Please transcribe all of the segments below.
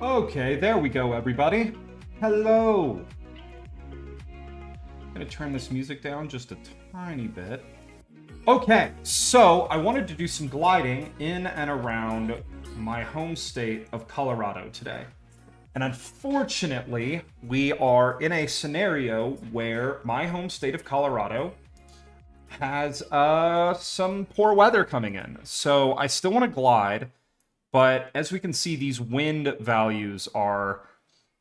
Okay, there we go, everybody. Hello. I'm gonna turn this music down just a tiny bit. Okay, so I wanted to do some gliding in and around my home state of Colorado today. And unfortunately, we are in a scenario where my home state of Colorado has some poor weather coming in. So I still want to glide, but as we can see, these wind values are,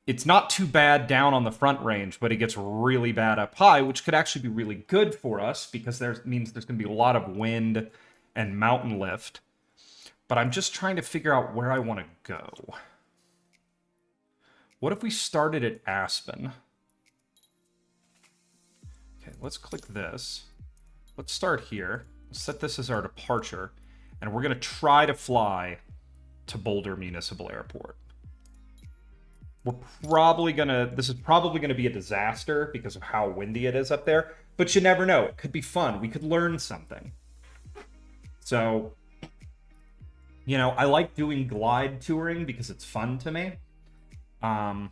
it's not too bad down on the front range, but it gets really bad up high, which could actually be really good for us because that means there's going to be a lot of wind and mountain lift. But I'm just trying to figure out where I want to go. What if we started at Aspen? Okay, let's click this. Let's start here. Let's set this as our departure. And we're going to try to fly to Boulder Municipal Airport. We're probably gonna, this is probably gonna be a disaster because of how windy it is up there, but you never know. It could be fun. We could learn something. So You know, I like doing glide touring because it's fun to me. So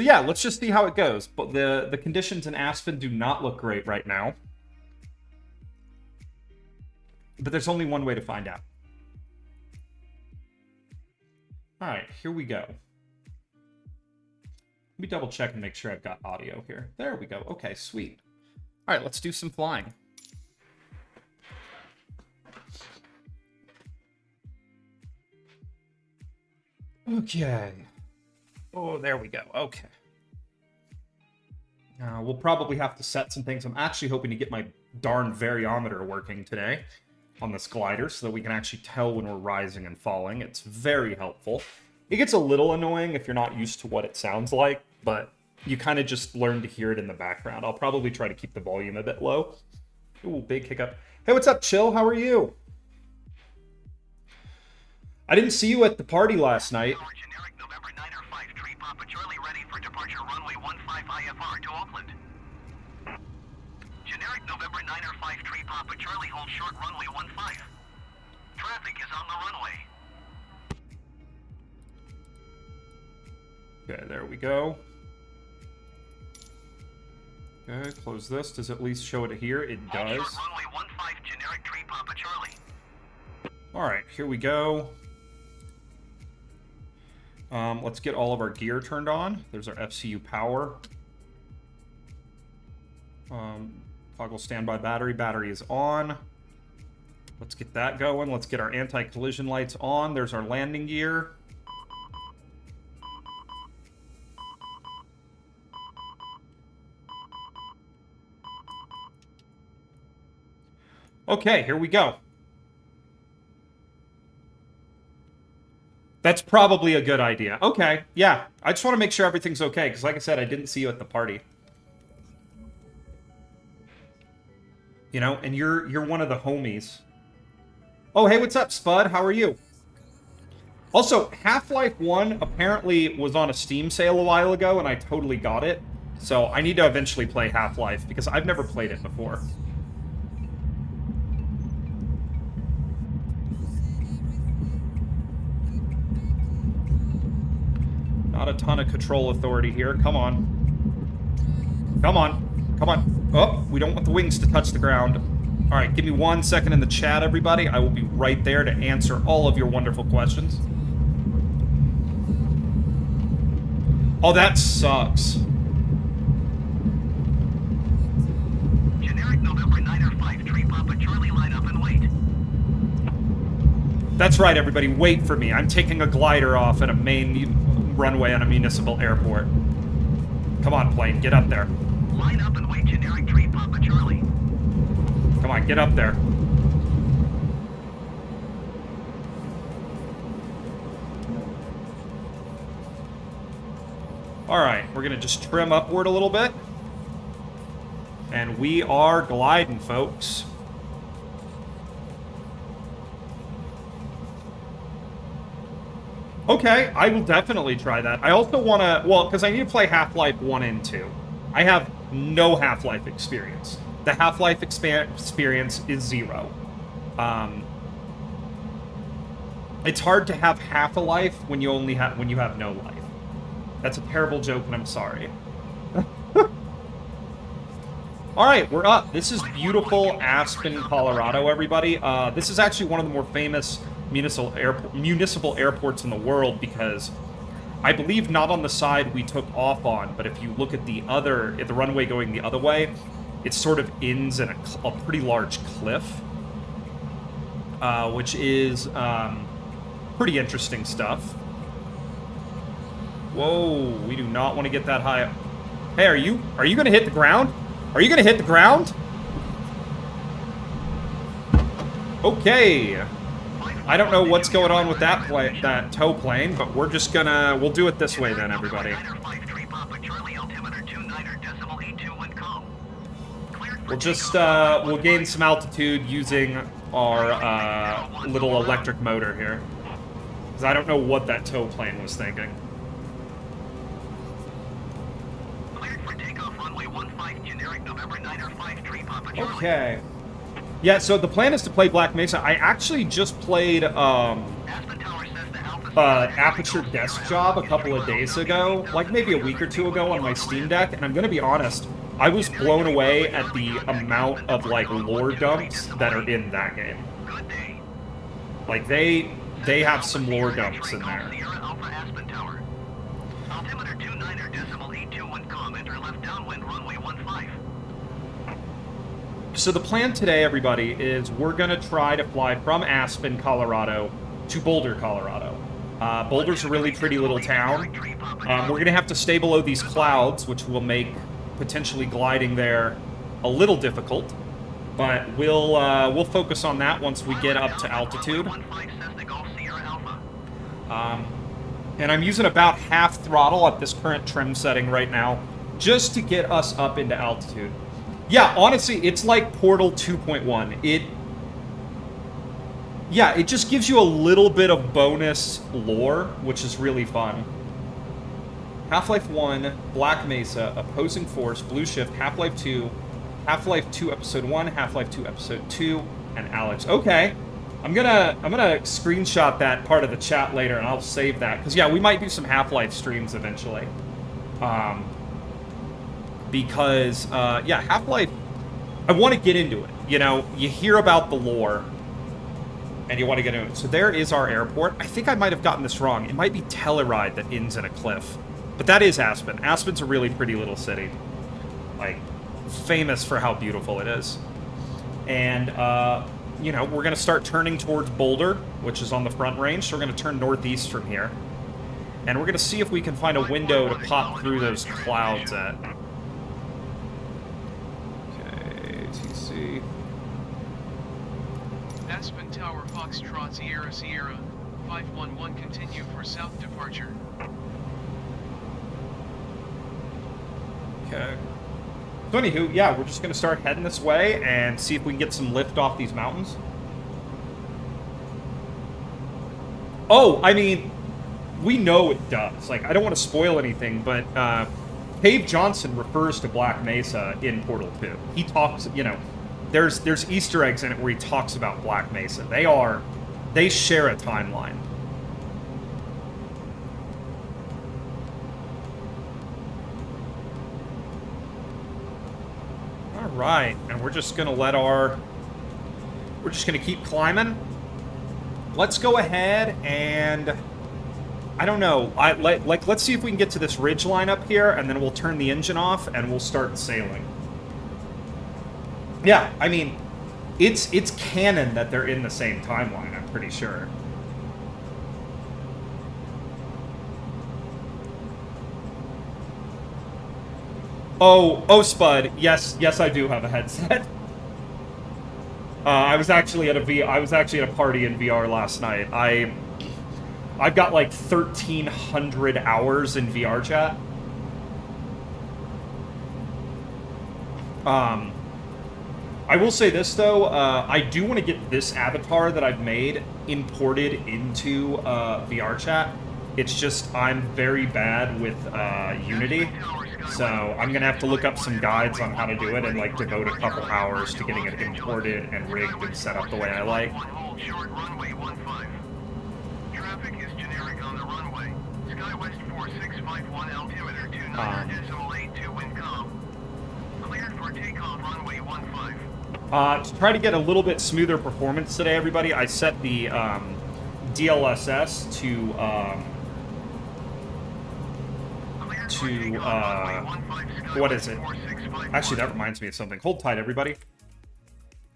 yeah, let's just see how it goes. But the conditions in Aspen do not look great right now. But there's only one way to find out. All right, here we go. Let me double check and make sure I've got audio here. There we go. Okay, sweet. All right, let's do some flying. Okay. Oh, there we go. Okay. We'll probably have to set some things. I'm actually hoping to get my darn variometer working today on this glider so that we can actually tell when we're rising and falling. It's very helpful. It gets a little annoying if you're not used to what it sounds like, but you kind of just learn to hear it in the background. I'll probably try to keep the volume a bit low. Ooh, big hiccup. Hey, what's up, Chill? How are you? I didn't see you at the party last night. Generic November 953 Papa Charlie ready for departure runway 15 IFR to Oakland. Generic November 953 Papa Charlie hold short runway 15. Traffic is on the runway. Okay, there we go. Okay, close this. Does it at least show it here? It does. Hold short runway 15 generic tree Papa Charlie. Alright, here we go. Let's get all of our gear turned on. There's our FCU power. Toggle standby battery. Battery is on. Let's get that going. Let's get our anti-collision lights on. There's our landing gear. Okay, here we go. That's probably a good idea. Okay, yeah. I just want to make sure everything's okay, because like I said, I didn't see you at the party. You know, and you're one of the homies. Oh, hey, what's up, Spud? How are you? Also, Half-Life 1 apparently was on a Steam sale a while ago, and I totally got it. So I need to eventually play Half-Life, because I've never played it before. Not a ton of control authority here. Come on. Come on. Come on. Oh, we don't want the wings to touch the ground. All right, give me 1 second in the chat, everybody. I will be right there to answer all of your wonderful questions. Oh, that sucks. Generic November 953 Papa Charlie, line up and wait. That's right, everybody. Wait for me. I'm taking a glider off at a main runway on a municipal airport. Come on, plane. Get up there. Line up and wait, generic tree Papa Charlie. Come on, get up there. Alright, we're gonna just trim upward a little bit. And we are gliding, folks. Okay, I will definitely try that. I also want to, well, because I need to play Half-Life 1 and 2. I have no Half-Life experience. The Half-Life experience is 0. It's hard to have half a life when you have no life. That's a terrible joke, and I'm sorry. All right, we're up. This is beautiful Aspen, Colorado, everybody. This is actually one of the more famous municipal airports in the world because I believe not on the side we took off on, but if you look at the runway going the other way, it sort of ends in a pretty large cliff, which is pretty interesting stuff. Whoa, we do not want to get that high up. Hey, are you going to hit the ground? Are you going to hit the ground? Okay. I don't know what's going on with that tow plane, but we're just gonna, we'll do it this way then, everybody. We'll just, we'll gain some altitude using our little electric motor here. Because I don't know what that tow plane was thinking. Okay. Yeah, so the plan is to play Black Mesa. I actually just played Aspen Tower says the Alpha Aperture Desk Job a couple of days ago, like maybe a week or two ago on my Steam Deck, and I'm gonna be honest, I was blown away at the amount of like lore dumps that are in that game. Good day. Like they have some lore dumps in there. Sierra Alpha Aspen Tower. Altimeter 29.821 commenter left downwind runway 15. So the plan today, everybody, is we're gonna try to fly from Aspen, Colorado, to Boulder, Colorado. Boulder's a really pretty little town. We're gonna have to stay below these clouds, which will make potentially gliding there a little difficult. But we'll focus on that once we get up to altitude. And I'm using about half throttle at this current trim setting right now, just to get us up into altitude. Yeah, honestly, it's like Portal 2.1. It just gives you a little bit of bonus lore, which is really fun. Half-Life 1, Black Mesa, Opposing Force, Blue Shift, Half-Life 2, Half-Life 2 Episode 1, Half-Life 2 Episode 2, and Alex. Okay. I'm gonna screenshot that part of the chat later, and I'll save that. Because, yeah, we might do some Half-Life streams eventually. Because, Half-Life, I want to get into it. You know, you hear about the lore, and you want to get into it. So there is our airport. I think I might have gotten this wrong. It might be Telluride that ends in a cliff. But that is Aspen. Aspen's a really pretty little city. Like, famous for how beautiful it is. And, we're going to start turning towards Boulder, which is on the front range. So we're going to turn northeast from here. And we're going to see if we can find a window to pop through those clouds at. Aspen Tower Foxtrot Sierra 511 continue for south departure. Okay. So anywho, yeah, we're just going to start heading this way and see if we can get some lift off these mountains. Oh, I mean, we know it does. Like, I don't want to spoil anything, but Dave Johnson refers to Black Mesa in Portal 2. He talks, there's Easter eggs in it where he talks about Black Mesa. They share a timeline. All right, and we're just gonna we're just gonna keep climbing. Let's go ahead and, I don't know, let's see if we can get to this ridge line up here, and then we'll turn the engine off and we'll start sailing. Yeah, I mean, it's canon that they're in the same timeline, I'm pretty sure. Oh, Spud, yes, I do have a headset. I was actually at a party in VR last night. I've got like 1,300 hours in VR chat. I will say this, though. I do want to get this avatar that I've made imported into VR chat. It's just I'm very bad with Unity, so I'm going to have to look up some guides on how to do it and like devote a couple hours to getting it imported and rigged and set up the way I like. Short runway 15. Traffic is generic on the runway. SkyWest 4651 altimeter 29.82 wind calm. Cleared for takeoff runway 15. To try to get a little bit smoother performance today, everybody, I set the DLSS to what is it? Actually, that reminds me of something. Hold tight, everybody.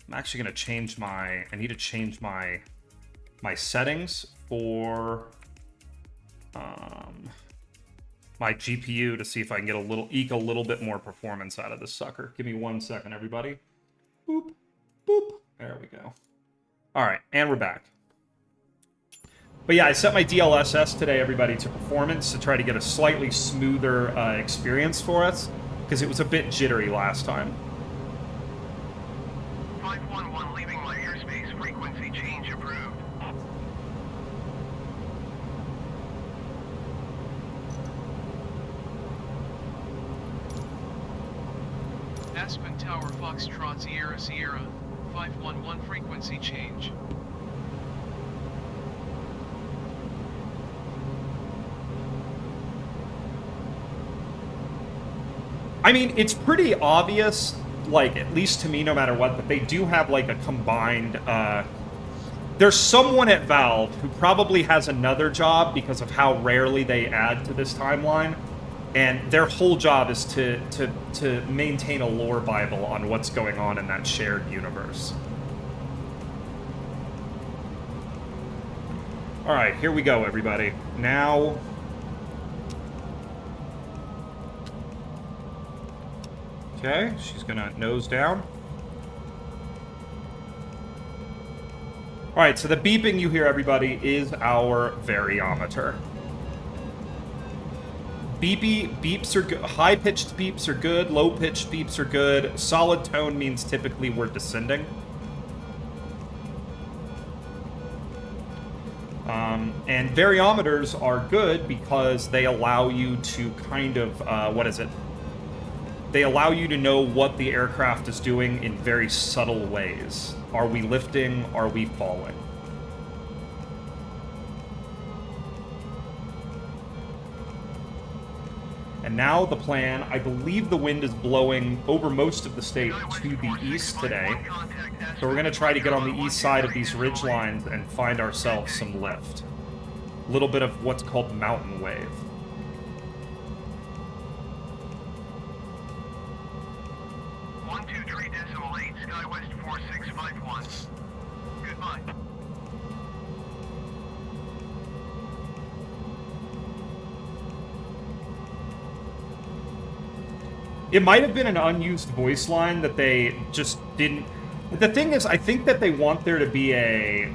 I'm actually going to change I need to change my settings for my GPU to see if I can eke a little bit more performance out of this sucker. Give me 1 second, everybody. Boop, boop. There we go. All right, and we're back. But yeah, I set my DLSS today, everybody, to performance to try to get a slightly smoother experience for us, because it was a bit jittery last time. 511 leaving my airspace, frequency change approved. Aspen Tower Foxtrot Sierra 511 frequency change. I mean, it's pretty obvious, like, at least to me, no matter what, that they do have, like, a combined, there's someone at Valve who probably has another job because of how rarely they add to this timeline, and their whole job is to maintain a lore bible on what's going on in that shared universe. Alright, here we go, everybody. Now... Okay, she's gonna nose down. Alright, so the beeping you hear, everybody, is our variometer. Beeps are good. High-pitched beeps are good. Low-pitched beeps are good. Solid tone means typically we're descending. And variometers are good because they allow you to kind of, They allow you to know what the aircraft is doing in very subtle ways. Are we lifting? Are we falling? And now the plan, I believe the wind is blowing over most of the state to the east today. So we're going to try to get on the east side of these ridge lines and find ourselves some lift. A little bit of what's called mountain wave. It might have been an unused voice line that they just didn't... The thing is, I think that they want there to be a...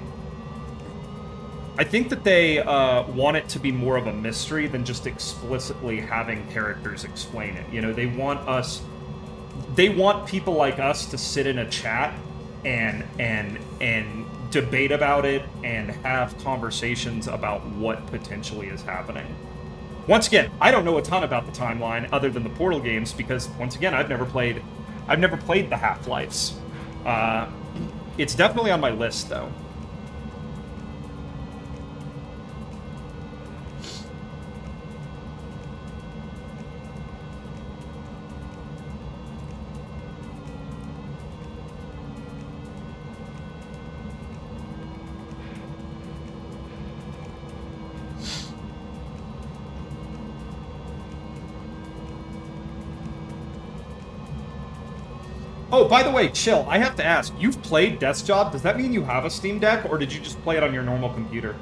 I think that they want it to be more of a mystery than just explicitly having characters explain it. You know, they want us... They want people like us to sit in a chat and debate about it and have conversations about what potentially is happening. Once again, I don't know a ton about the timeline other than the Portal games because, once again, I've never played the Half-Lives. It's definitely on my list, though. Oh, by the way, chill, I have to ask, you've played Death's Job? Does that mean you have a Steam Deck, or did you just play it on your normal computer?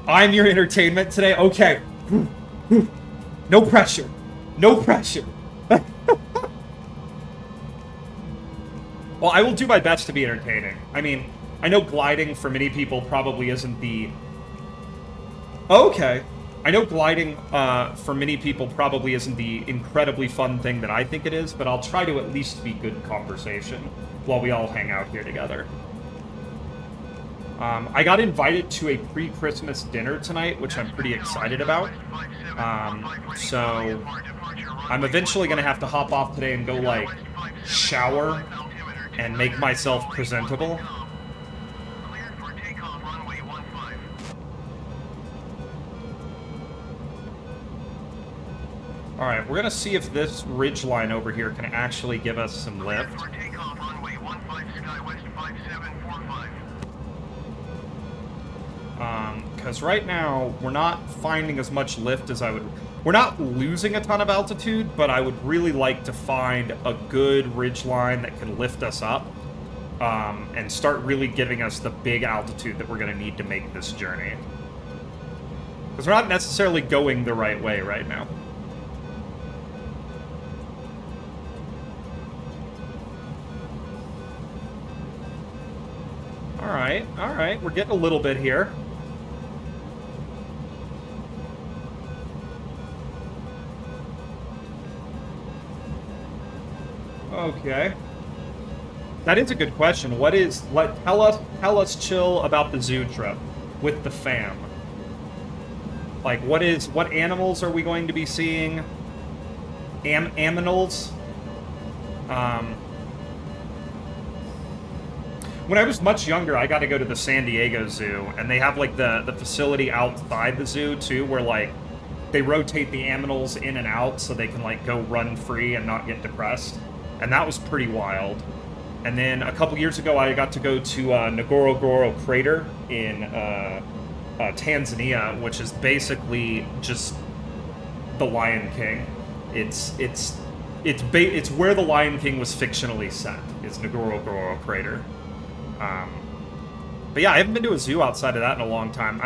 I'm your entertainment today? Okay. No pressure. No pressure. Well, I will do my best to be entertaining. I mean, I know gliding for many people probably isn't the... Okay. I know gliding for many people probably isn't the incredibly fun thing that I think it is, but I'll try to at least be good conversation while we all hang out here together. I got invited to a pre-Christmas dinner tonight, which I'm pretty excited about. So I'm eventually going to have to hop off today and go, like, shower and make myself presentable. Alright, we're gonna see if this ridge line over here can actually give us some lift. Because right now, we're not finding as much lift as I would... We're not losing a ton of altitude, but I would really like to find a good ridge line that can lift us up and start really giving us the big altitude that we're going to need to make this journey. Because we're not necessarily going the right way right now. Alright, we're getting a little bit here. Okay. That is a good question. Tell us chill about the zoo trip with the fam. Like, what animals are we going to be seeing? Aminals? When I was much younger, I got to go to the San Diego Zoo, and they have, like, the facility outside the zoo, too, where, like, they rotate the aminals in and out so they can, like, go run free and not get depressed. And that was pretty wild. And then a couple years ago, I got to go to Ngorongoro Crater in Tanzania, which is basically just the Lion King. It's where the Lion King was fictionally set, is Ngorongoro Crater. But yeah, I haven't been to a zoo outside of that in a long time.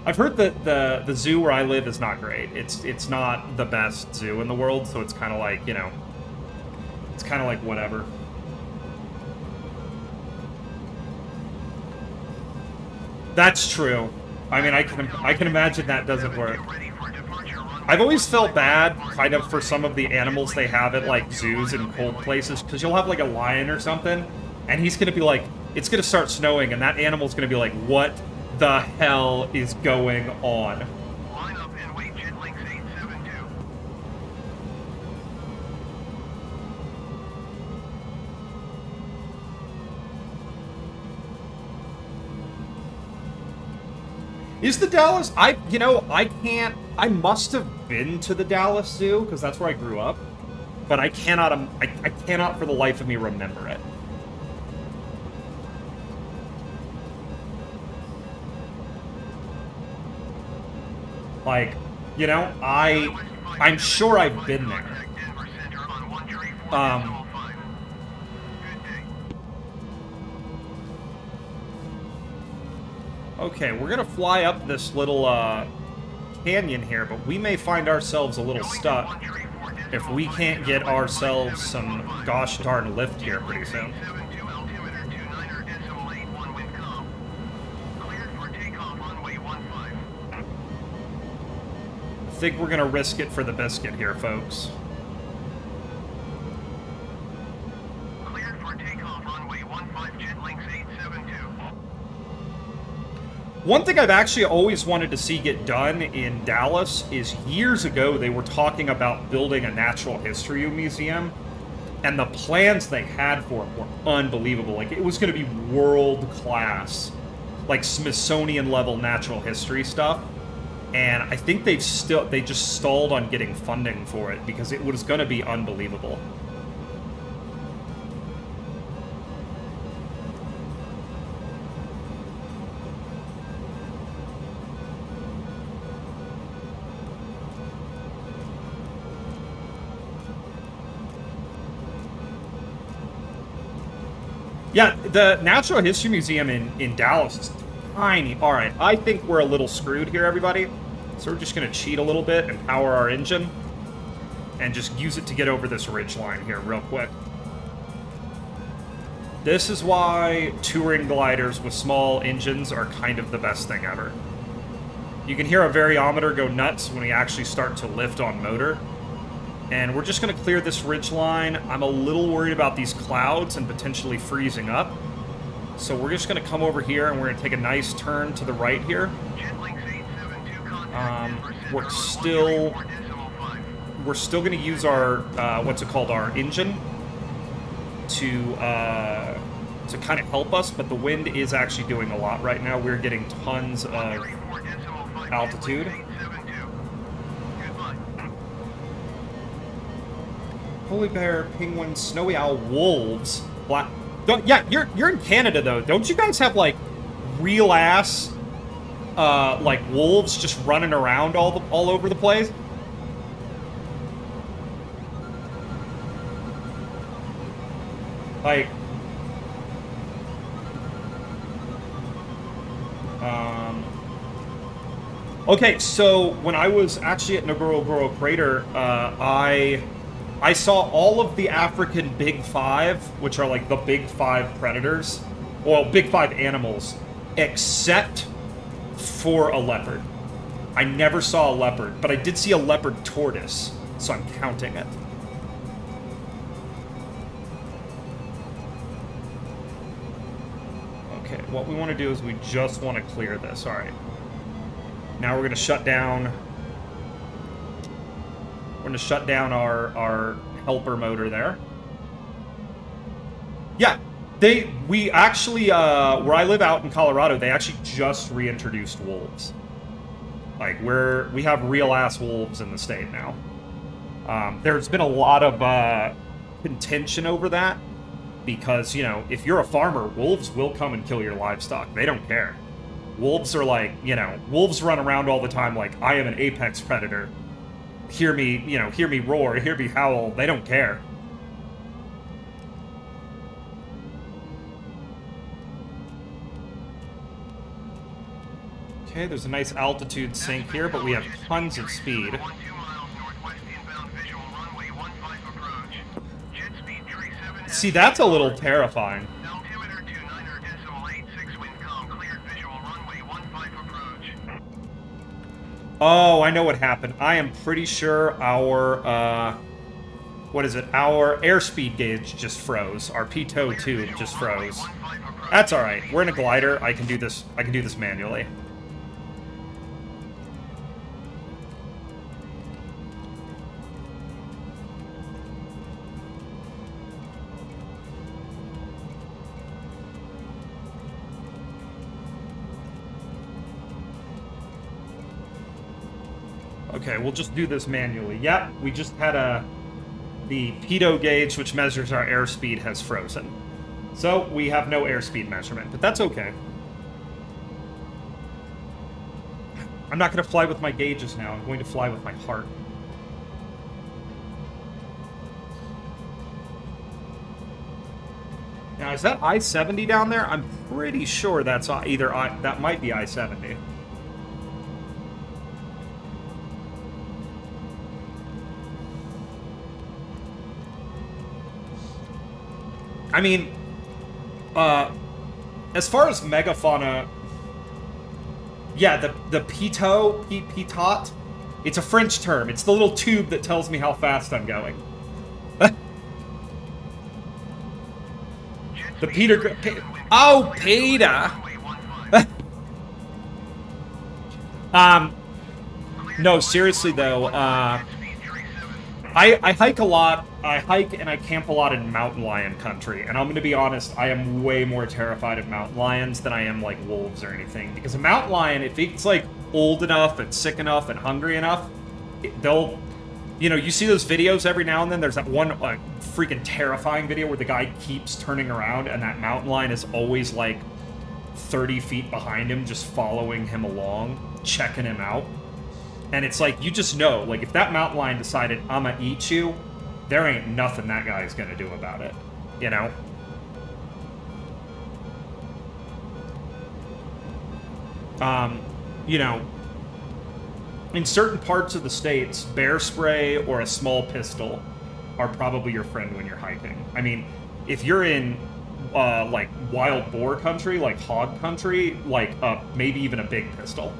I've heard that the zoo where I live is not great. It's not the best zoo in the world, so it's kind of like, you know, it's kind of like whatever. That's true. I mean, I can imagine that doesn't work. I've always felt bad, kind of, for some of the animals they have at, like, zoos and cold places, because you'll have, like, a lion or something, and he's gonna be like, it's gonna start snowing, and that animal's gonna be like, what the hell is going on? Line up and wait jet links 872. Is the Dallas... I must have been to the Dallas Zoo, because that's where I grew up, but I cannot for the life of me remember it. Like, you know, I'm sure I've been there. Okay, we're gonna fly up this little canyon here, but we may find ourselves a little stuck if we can't get ourselves some gosh darn lift here pretty soon. I think we're gonna risk it for the biscuit here, folks. Cleared for takeoff runway 15 jet links 872. One thing I've actually always wanted to see get done in Dallas is years ago they were talking about building a natural history museum, and the plans they had for it were unbelievable. Like, it was going to be world class, like Smithsonian level natural history stuff. And I think they just stalled on getting funding for it because it was going to be unbelievable. Yeah, the Natural History Museum in Dallas is tiny. All right, I think we're a little screwed here, everybody. So we're just going to cheat a little bit and power our engine and just use it to get over this ridge line here real quick. This is why touring gliders with small engines are kind of the best thing ever. You can hear a variometer go nuts when we actually start to lift on motor. And we're just going to clear this ridge line. I'm a little worried about these clouds and potentially freezing up. So we're just going to come over here and we're going to take a nice turn to the right here. We're still going to use our, what's it called, our engine to kind of help us, but the wind is actually doing a lot right now. We're getting tons of altitude. Holy bear, penguin, snowy owl, wolves, black... Yeah, you're in Canada, though. Don't you guys have, like, real-ass, like, wolves just running around all over the place? Like... Okay, so when I was actually at Ngorongoro Crater, I saw all of the African Big Five, which are like the Big Five predators, well, Big Five animals, except for a leopard. I never saw a leopard, but I did see a leopard tortoise, so I'm counting it. what we want to do is we just want to clear this. All right. Now we're going to shut down. We're going to shut down our helper motor there. Yeah, we actually, where I live out in Colorado, they actually just reintroduced wolves. Like, we have real-ass wolves in the state now. There's been a lot of contention over that because, you know, if you're a farmer, wolves will come and kill your livestock. They don't care. Wolves are like, you know, wolves run around all the time like, I am an apex predator. Hear me roar, hear me howl. They don't care. Okay, there's a nice altitude sink here, but we have tons of speed. See, that's a little terrifying. Oh, I know what happened. I am pretty sure our, what is it? Our airspeed gauge just froze. Our pitot tube just froze. That's all right. We're in a glider. I can do this manually. Okay, we'll just do this manually. Yep, we just had the pitot gauge, which measures our airspeed, has frozen. So we have no airspeed measurement, but that's okay. I'm not going to fly with my gauges now. I'm going to fly with my heart. Now, is that I-70 down there? I'm pretty sure that's that might be I-70. I mean, as far as megafauna, yeah, the pitot, it's a French term. It's the little tube that tells me how fast I'm going. The PETA. No, seriously though, I hike a lot. I hike and I camp a lot in mountain lion country, and I'm going to be honest, I am way more terrified of mountain lions than I am, like, wolves or anything. Because a mountain lion, if it's, like, old enough and sick enough and hungry enough, they'll... You know, you see those videos every now and then, there's that one freaking terrifying video where the guy keeps turning around and that mountain lion is always, like, 30 feet behind him, just following him along, checking him out. And it's like, you just know, like, if that mountain lion decided, I'm gonna eat you, there ain't nothing that guy's gonna do about it, you know? You know, in certain parts of the states, bear spray or a small pistol are probably your friend when you're hiking. I mean, if you're in, like, wild boar country, like hog country, like, maybe even a big pistol.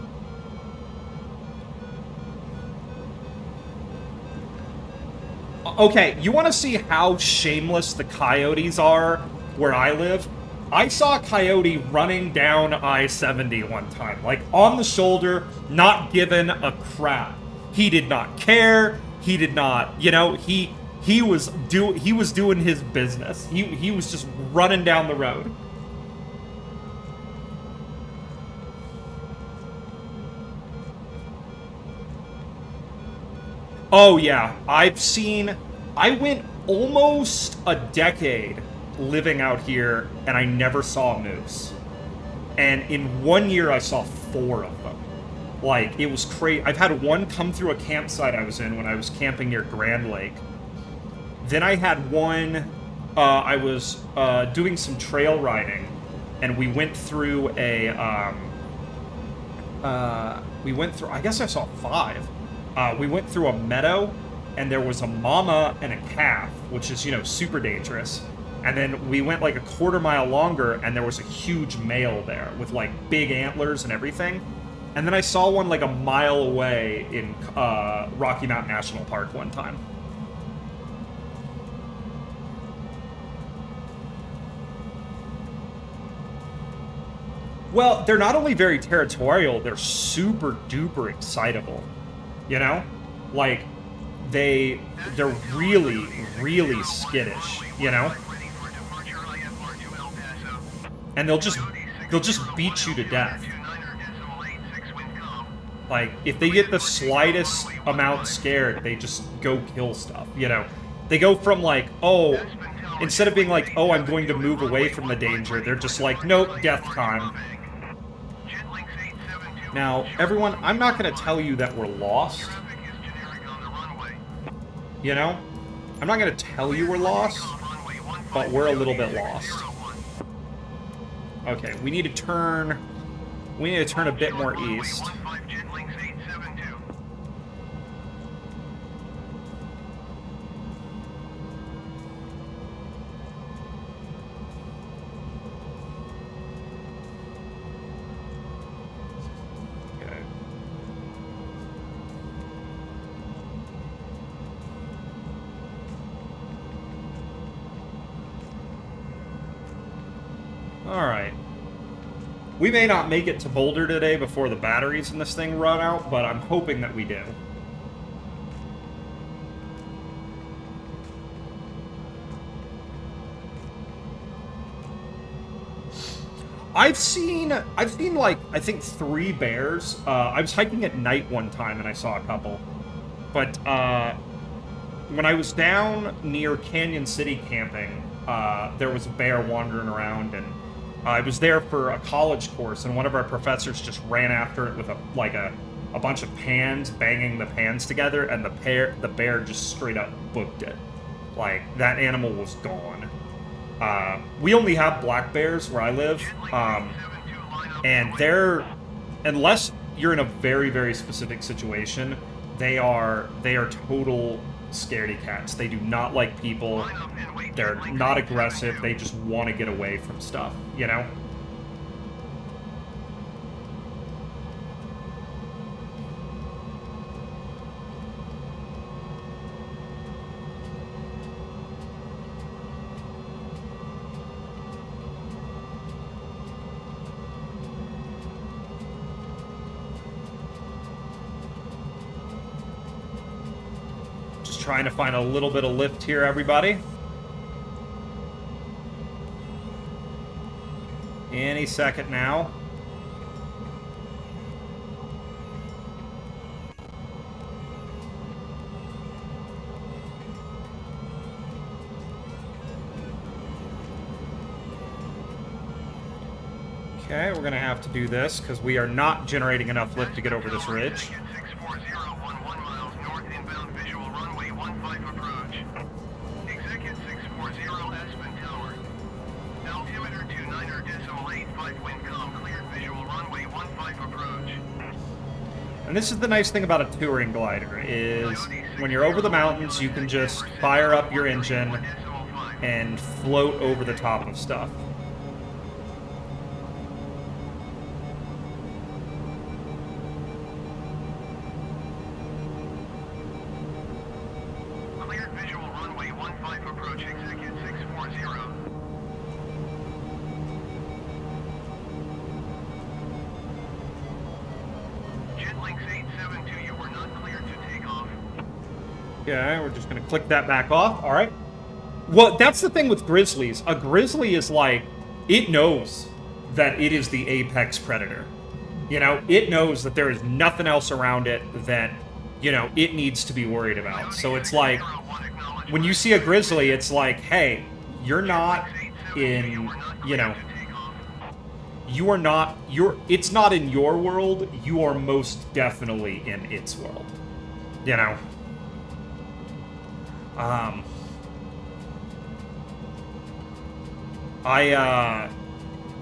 Okay, you want to see how shameless the coyotes are where I live? I saw a coyote running down I-70 one time, like on the shoulder, not giving a crap. He did not care. He did not, you know, he was doing his business. He was just running down the road. Oh yeah, I went almost a decade living out here and I never saw a moose. And in 1 year I saw 4 of them. Like, it was crazy. I've had one come through a campsite I was in when I was camping near Grand Lake. Then I had one, I was doing some trail riding and we went through I guess I saw 5. We went through a meadow, and there was a mama and a calf, which is, you know, super dangerous. And then we went like a quarter mile longer, and there was a huge male there with, like, big antlers and everything. And then I saw one, like, a mile away in Rocky Mountain National Park one time. Well, they're not only very territorial, they're super duper excitable. You know? Like, they're really, really skittish, you know? And they'll just beat you to death. Like, if they get the slightest amount scared, they just go kill stuff, you know? They go from like, oh, instead of being like, oh, I'm going to move away from the danger, they're just like, nope, death time. Now, everyone, I'm not going to tell you that we're lost. You know? I'm not going to tell you we're lost, but we're a little bit lost. Okay, we need to turn a bit more east. Alright. We may not make it to Boulder today before the batteries in this thing run out, but I'm hoping that we do. I've seen like, I think 3 bears. I was hiking at night one time and I saw a couple. But, when I was down near Canyon City camping, there was a bear wandering around, and I was there for a college course, and one of our professors just ran after it with a bunch of pans, banging the pans together, and the bear just straight up booked it. Like, that animal was gone. We only have black bears where I live, and they're, unless you're in a very, very specific situation, they are total scaredy cats. They do not like people. They're not aggressive. They just want to get away from stuff, you know? Trying to find a little bit of lift here, everybody. Any second now. Okay, we're gonna have to do this because we are not generating enough lift to get over this ridge. And this is the nice thing about a touring glider, is when you're over the mountains, you can just fire up your engine and float over the top of stuff. Cleared visual runway 15 approach, execute 640. Okay, we're just gonna click that back off. All right. Well, that's the thing with grizzlies. A grizzly is like, it knows that it is the apex predator. You know, it knows that there is nothing else around it that, you know, it needs to be worried about. So it's like, when you see a grizzly, it's like, hey, you're not in, you know, it's not in your world, you are most definitely in its world. You know?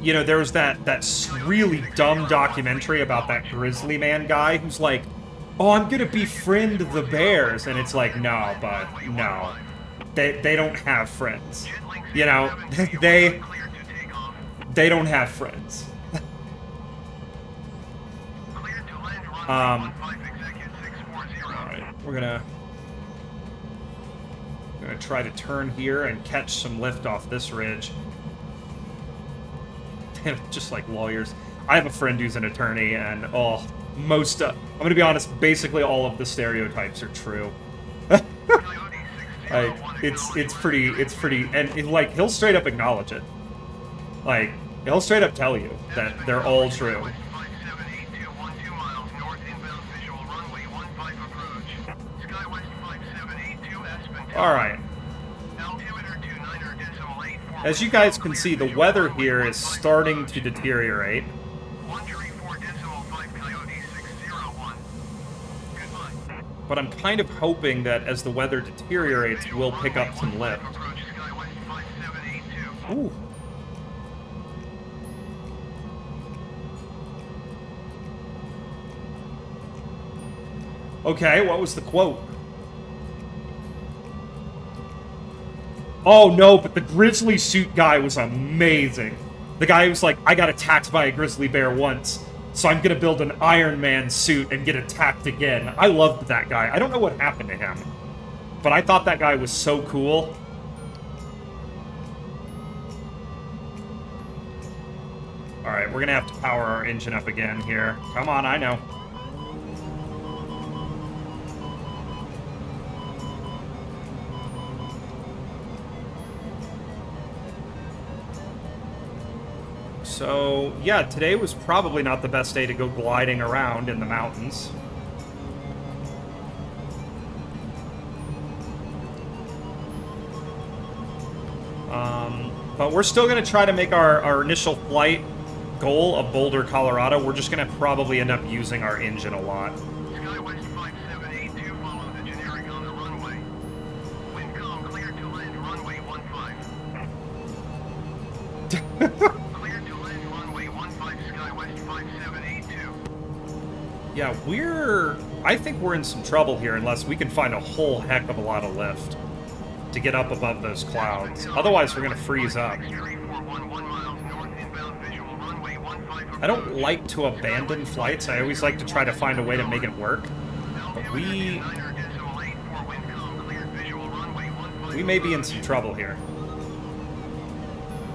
You know, there was that really dumb documentary about that grizzly man guy who's like, oh, I'm gonna befriend the bears, and it's like, no, bud, no. They don't have friends. You know, they don't have friends. Alright, we're gonna try to turn here and catch some lift off this ridge. Just like lawyers. I have a friend who's an attorney, and I'm gonna be honest, basically all of the stereotypes are true. Like, it's pretty, and like, he'll straight up acknowledge it. Like, he'll straight up tell you that they're all true. Alright. As you guys can see, the weather here is starting to deteriorate. But I'm kind of hoping that as the weather deteriorates, we'll pick up some lift. Ooh. Okay, what was the quote? Oh no, but the grizzly suit guy was amazing. The guy who's like, I got attacked by a grizzly bear once, so I'm gonna build an Iron Man suit and get attacked again. I loved that guy. I don't know what happened to him, but I thought that guy was so cool. Alright, we're gonna have to power our engine up again here. Come on, I know. So, yeah, today was probably not the best day to go gliding around in the mountains. But we're still going to try to make our initial flight goal of Boulder, Colorado. We're just going to probably end up using our engine a lot. SkyWest 5782, follow the generic on the runway. Wind calm, clear to land runway 15. Clear to land runway 15, SkyWest 5782. Yeah, I think we're in some trouble here unless we can find a whole heck of a lot of lift to get up above those clouds. Otherwise, we're going to freeze up. I don't like to abandon flights. I always like to try to find a way to make it work. But we may be in some trouble here.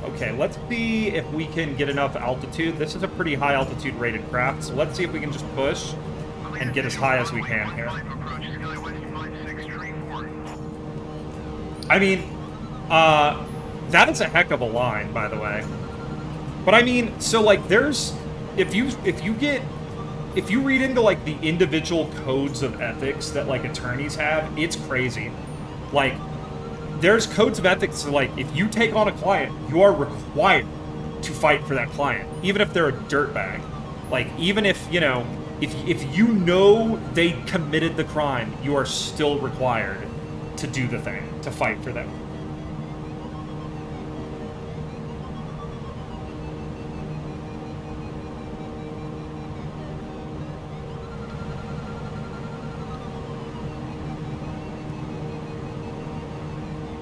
Okay, let's see if we can get enough altitude. This is a pretty high altitude rated craft, so let's see if we can just push and get as high as we can here. I mean, that is a heck of a line, by the way. But I mean, so like, there's, if you read into like the individual codes of ethics that like attorneys have, it's crazy. Like, there's codes of ethics, like, if you take on a client, you are required to fight for that client, even if they're a dirtbag. Like, even if, you know, if you know they committed the crime, you are still required to do the thing, to fight for them.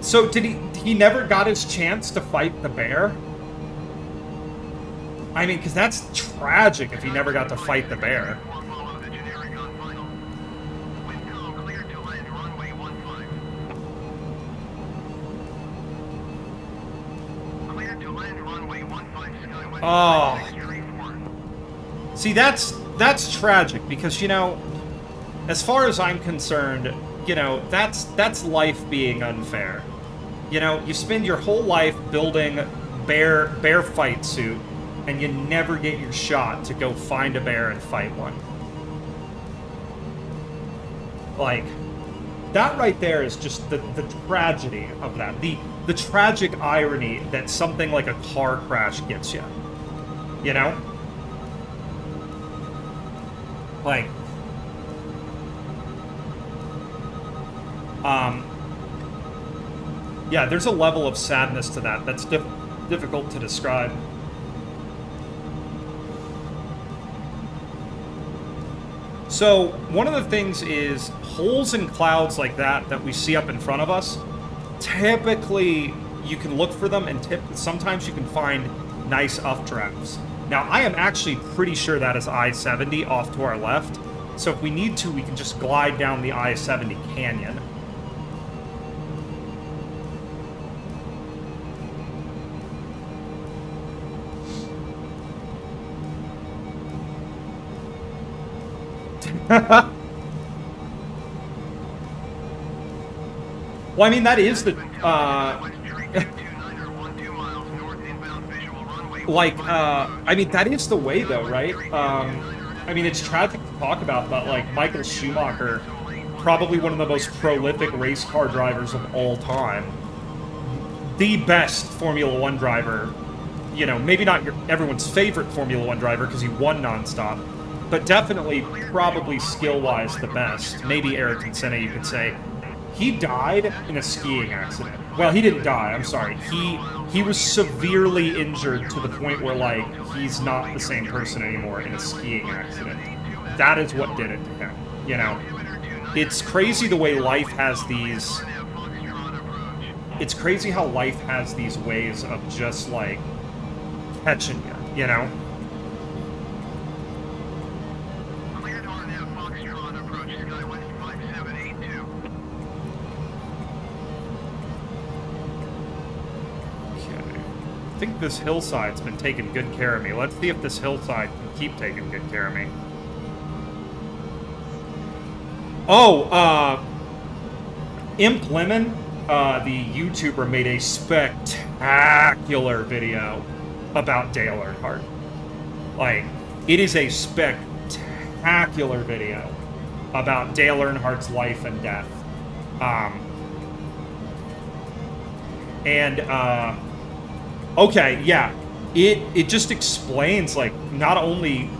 So did he never got his chance to fight the bear? I mean, because that's tragic if he never got to fight the bear. Oh. See, that's tragic because, you know, as far as I'm concerned, you know, that's life being unfair. You know, you spend your whole life building bear fight suit, and you never get your shot to go find a bear and fight one. Like, that right there is just the tragedy of that. The tragic irony that something like a car crash gets you. You know? Like, yeah, there's a level of sadness to that that's difficult to describe. So, one of the things is holes in clouds like that we see up in front of us, typically you can look for them and sometimes you can find nice updrafts. Now, I am actually pretty sure that is I-70 off to our left, so if we need to, we can just glide down the I-70 canyon. Well, I mean, that is the, like, I mean, that is the way, though, right? I mean, it's tragic to talk about, but, like, Michael Schumacher, probably one of the most prolific race car drivers of all time. The best Formula One driver, you know, maybe not everyone's favorite Formula One driver, because he won nonstop, but definitely, probably skill-wise, the best. Maybe Ayrton Senna, you could say. He died in a skiing accident. Well, he didn't die, I'm sorry. He was severely injured to the point where, like, he's not the same person anymore in a skiing accident. That is what did it to him, you know? It's crazy the way life has these... It's crazy how life has these ways of just, like, catching you know? I think this hillside's been taking good care of me. Let's see if this hillside can keep taking good care of me. Oh, Imp Lemon, the YouTuber, made a spectacular video about Dale Earnhardt. Like, it is a spectacular video about Dale Earnhardt's life and death. Okay, yeah. It just explains, like, not only,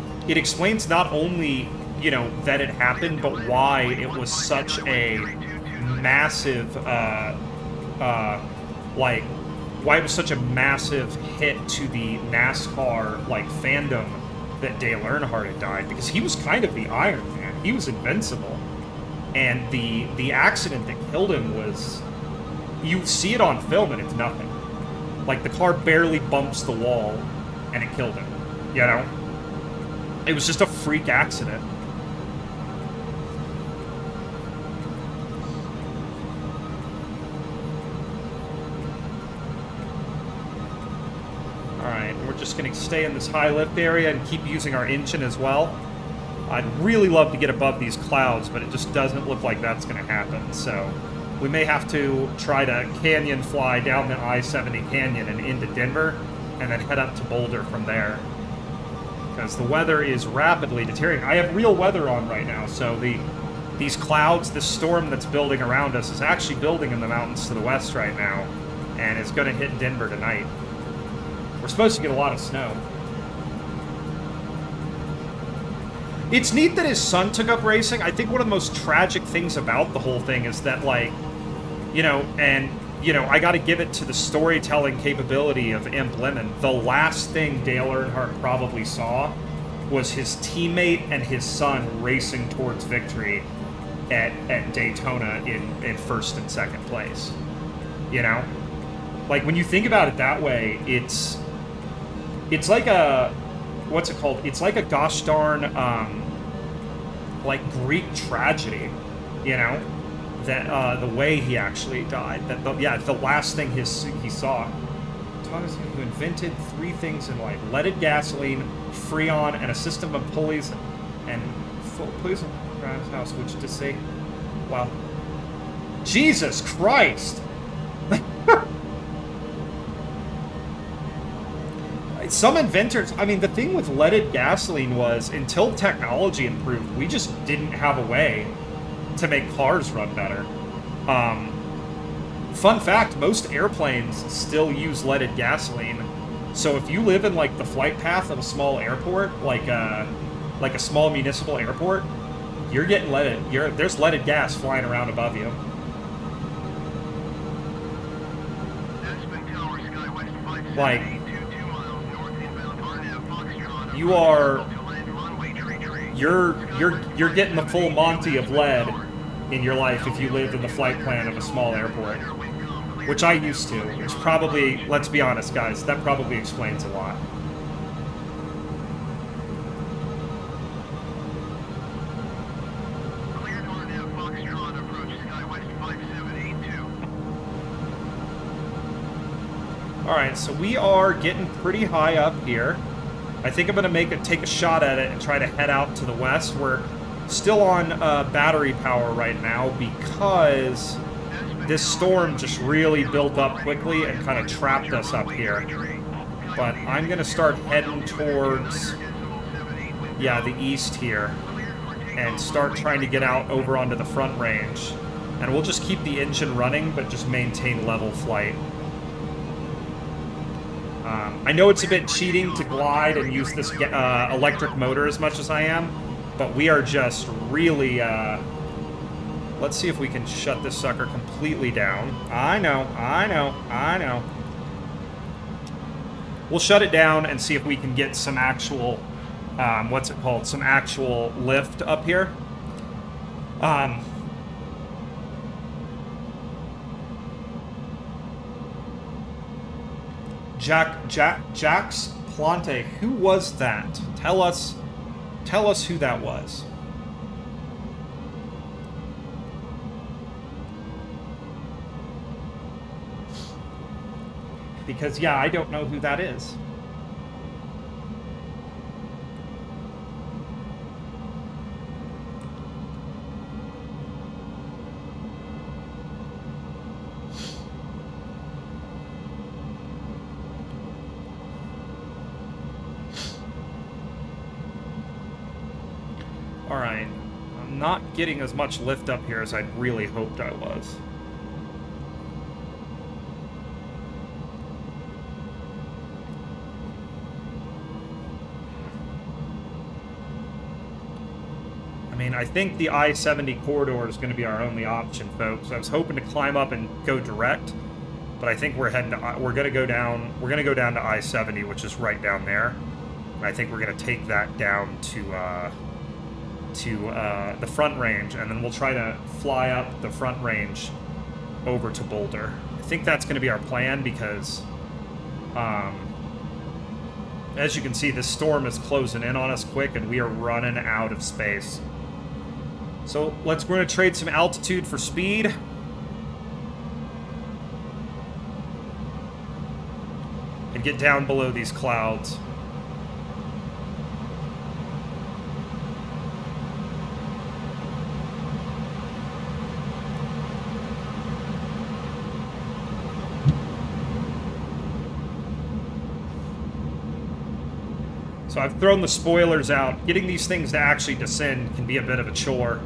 you know, that it happened, but why it was such a massive, like, why it was such a massive hit to the NASCAR, like, fandom that Dale Earnhardt had died, because he was kind of the Iron Man. He was invincible. And the accident that killed him was, you see it on film and it's nothing. Like, the car barely bumps the wall, and it killed him, you know? It was just a freak accident. Alright, we're just gonna stay in this high lift area and keep using our engine as well. I'd really love to get above these clouds, but it just doesn't look like that's gonna happen, so... We may have to try to canyon fly down the I-70 canyon and into Denver, and then head up to Boulder from there. Because the weather is rapidly deteriorating. I have real weather on right now, so these clouds, this storm that's building around us, is actually building in the mountains to the west right now, and it's going to hit Denver tonight. We're supposed to get a lot of snow. It's neat that his son took up racing. I think one of the most tragic things about the whole thing is that, like, you know, and, you know, I gotta give it to the storytelling capability of Imp Lemon. The last thing Dale Earnhardt probably saw was his teammate and his son racing towards victory at Daytona in first and second place. You know? Like, when you think about it that way, it's like a... What's it called? It's like a gosh darn, like, Greek tragedy, you know? That, the way he actually died. That, the last thing he saw. Thomas, who invented 3 things in life: leaded gasoline, Freon, and a system of pulleys and pulleys around his house, which to say, wow. Jesus Christ! Some inventors, I mean, the thing with leaded gasoline was, until technology improved, we just didn't have a way to make cars run better. Fun fact, most airplanes still use leaded gasoline. So if you live in, like, the flight path of a small airport, like a small municipal airport, you're getting leaded. There's leaded gas flying around above you. Like, you're getting the full Monty of lead in your life if you lived in the flight plan of a small airport, which I used to, which probably, let's be honest, guys, that probably explains a lot. Alright, so we are getting pretty high up here. I think I'm going to take a shot at it and try to head out to the west. We're Still on battery power right now because this storm just really built up quickly and kind of trapped us up here. But I'm going to start heading towards, yeah, the east here and start trying to get out over onto the front range. And we'll just keep the engine running, but just maintain level flight. I know it's a bit cheating to glide and use this electric motor as much as I am, but we are just really... let's see if we can shut this sucker completely down. I know. We'll shut it down and see if we can get some actual... what's it called? Some actual lift up here. Jax Plante, who was that? Tell us who that was. Because, yeah, I don't know who that is. Alright, I'm not getting as much lift up here as I'd really hoped I was. I mean, I think the I-70 corridor is going to be our only option, folks. I was hoping to climb up and go direct, but I think we're going to go down to I-70, which is right down there. And I think we're going to take that down to the front range, and then we'll try to fly up the front range over to Boulder. I think that's going to be our plan because, as you can see, this storm is closing in on us quick, and we are running out of space. So we're going to trade some altitude for speed. And get down below these clouds. So I've thrown the spoilers out. Getting these things to actually descend can be a bit of a chore.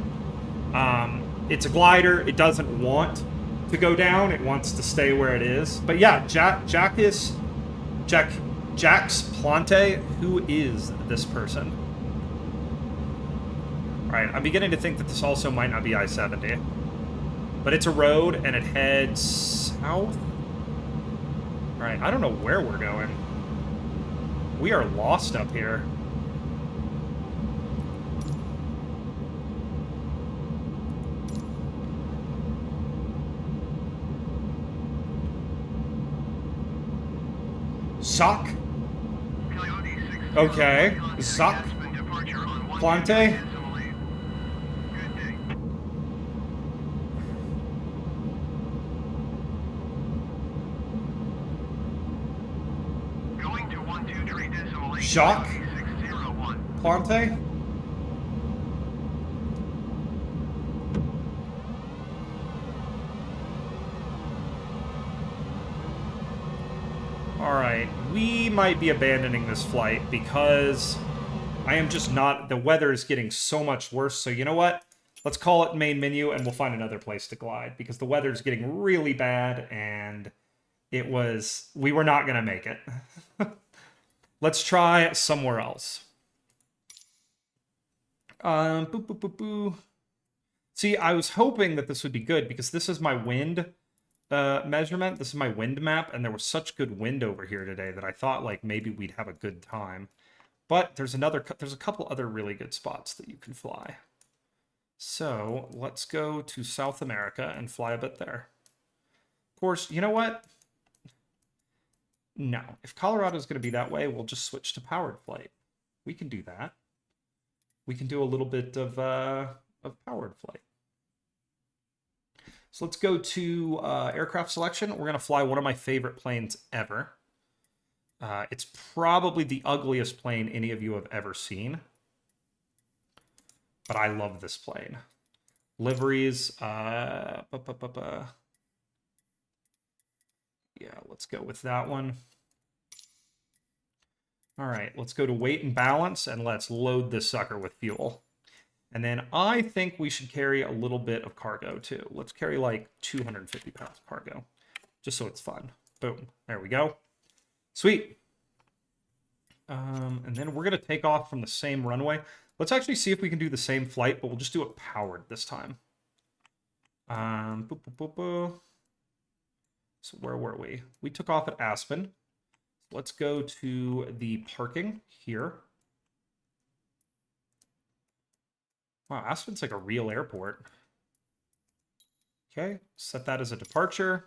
It's a glider. It doesn't want to go down. It wants to stay where it is. But yeah, Jax Plante, who is this person? Alright, I'm beginning to think that this also might not be I-70. But it's a road, and it heads south? Alright, I don't know where we're going. We are lost up here. Zoc? Okay. Zoc? Plante? Jacques? Plante? Alright, we might be abandoning this flight because I am just not... The weather is getting so much worse, so you know what? Let's call it main menu and we'll find another place to glide because the weather is getting really bad and we were not going to make it. Let's try somewhere else. See, I was hoping that this would be good because this is my wind measurement. This is my wind map, and there was such good wind over here today that I thought like maybe we'd have a good time. But there's a couple other really good spots that you can fly. So let's go to South America and fly a bit there. Of course, you know what? No, if Colorado's going to be that way, we'll just switch to powered flight. We can do that. We can do a little bit of powered flight. So let's go to aircraft selection. We're going to fly one of my favorite planes ever. It's probably the ugliest plane any of you have ever seen. but I love this plane. Liveries, yeah, let's go with that one. All right, let's go to weight and balance, and let's load this sucker with fuel. And then I think we should carry a little bit of cargo, too. Let's carry like 250 pounds of cargo, just so it's fun. Boom. There we go. Sweet. And then we're going to take off from the same runway. Let's actually see if we can do the same flight, but we'll just do it powered this time. So where were we? We took off at Aspen. Let's go to the parking here. Wow, Aspen's like a real airport. Okay, set that as a departure,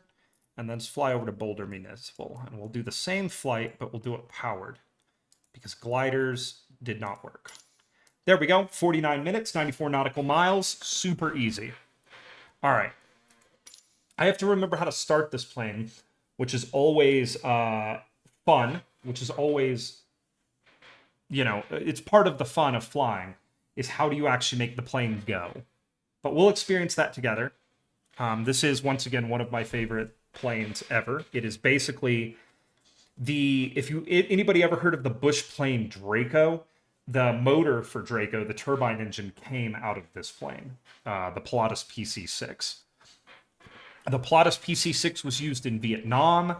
and then just fly over to Boulder Municipal. And we'll do the same flight, but we'll do it powered, because gliders did not work. There we go, 49 minutes, 94 nautical miles, super easy. All right. I have to remember how to start this plane, which is always fun, which is always, you know, it's part of the fun of flying, is how do you actually make the plane go? But we'll experience that together. This is, once again, one of my favorite planes ever. It is basically anybody ever heard of the Bush plane Draco? The motor for Draco, the turbine engine, came out of this plane, the Pilatus PC-6. The Pilatus PC-6 was used in Vietnam.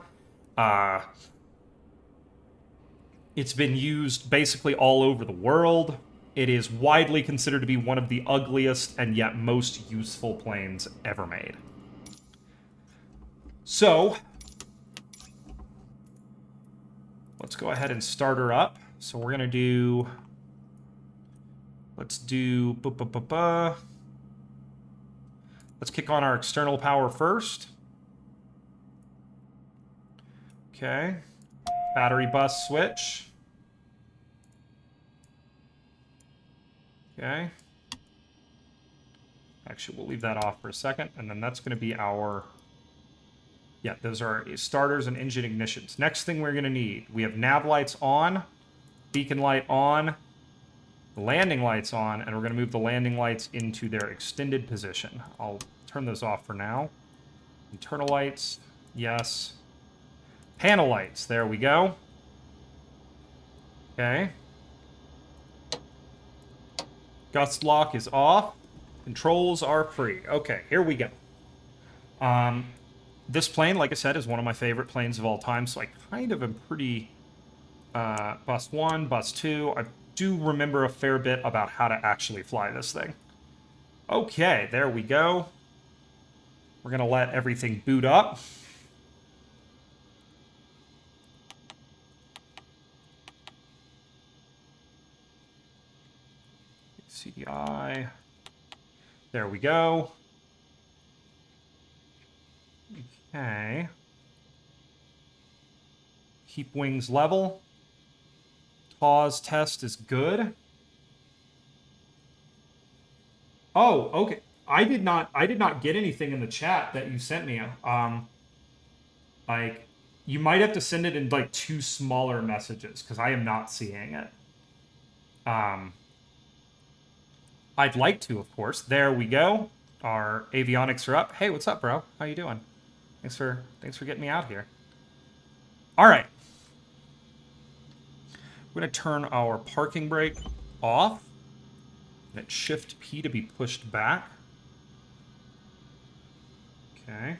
It's been used basically all over the world. It is widely considered to be one of the ugliest and yet most useful planes ever made. So, let's go ahead and start her up. So we're going to do... Let's do... Let's kick on our external power first. Okay. Battery bus switch. Okay. Actually, we'll leave that off for a second, and then that's going to be our... Yeah, those are starters and engine ignitions. Next thing we're going to need, we have nav lights on, beacon light on, landing lights on, and we're going to move the landing lights into their extended position. I'll turn those off for now. Internal lights, yes. Panel lights, there we go. Okay. Gust lock is off. Controls are free. Okay, here we go. This plane, like I said, is one of my favorite planes of all time, so I kind of am pretty... bus 1, bus 2. I do remember a fair bit about how to actually fly this thing. Okay, there we go. We're going to let everything boot up. CDI. There we go. Okay. Keep wings level. Pause test is good. Oh, okay. I did not get anything in the chat that you sent me. Like, you might have to send it in like 2 smaller messages, because I am not seeing it. I'd like to, of course. There we go. Our avionics are up. Hey, what's up, bro? How you doing? Thanks for getting me out here. All right. We're going to turn our parking brake off. Hit Shift P to be pushed back. Okay.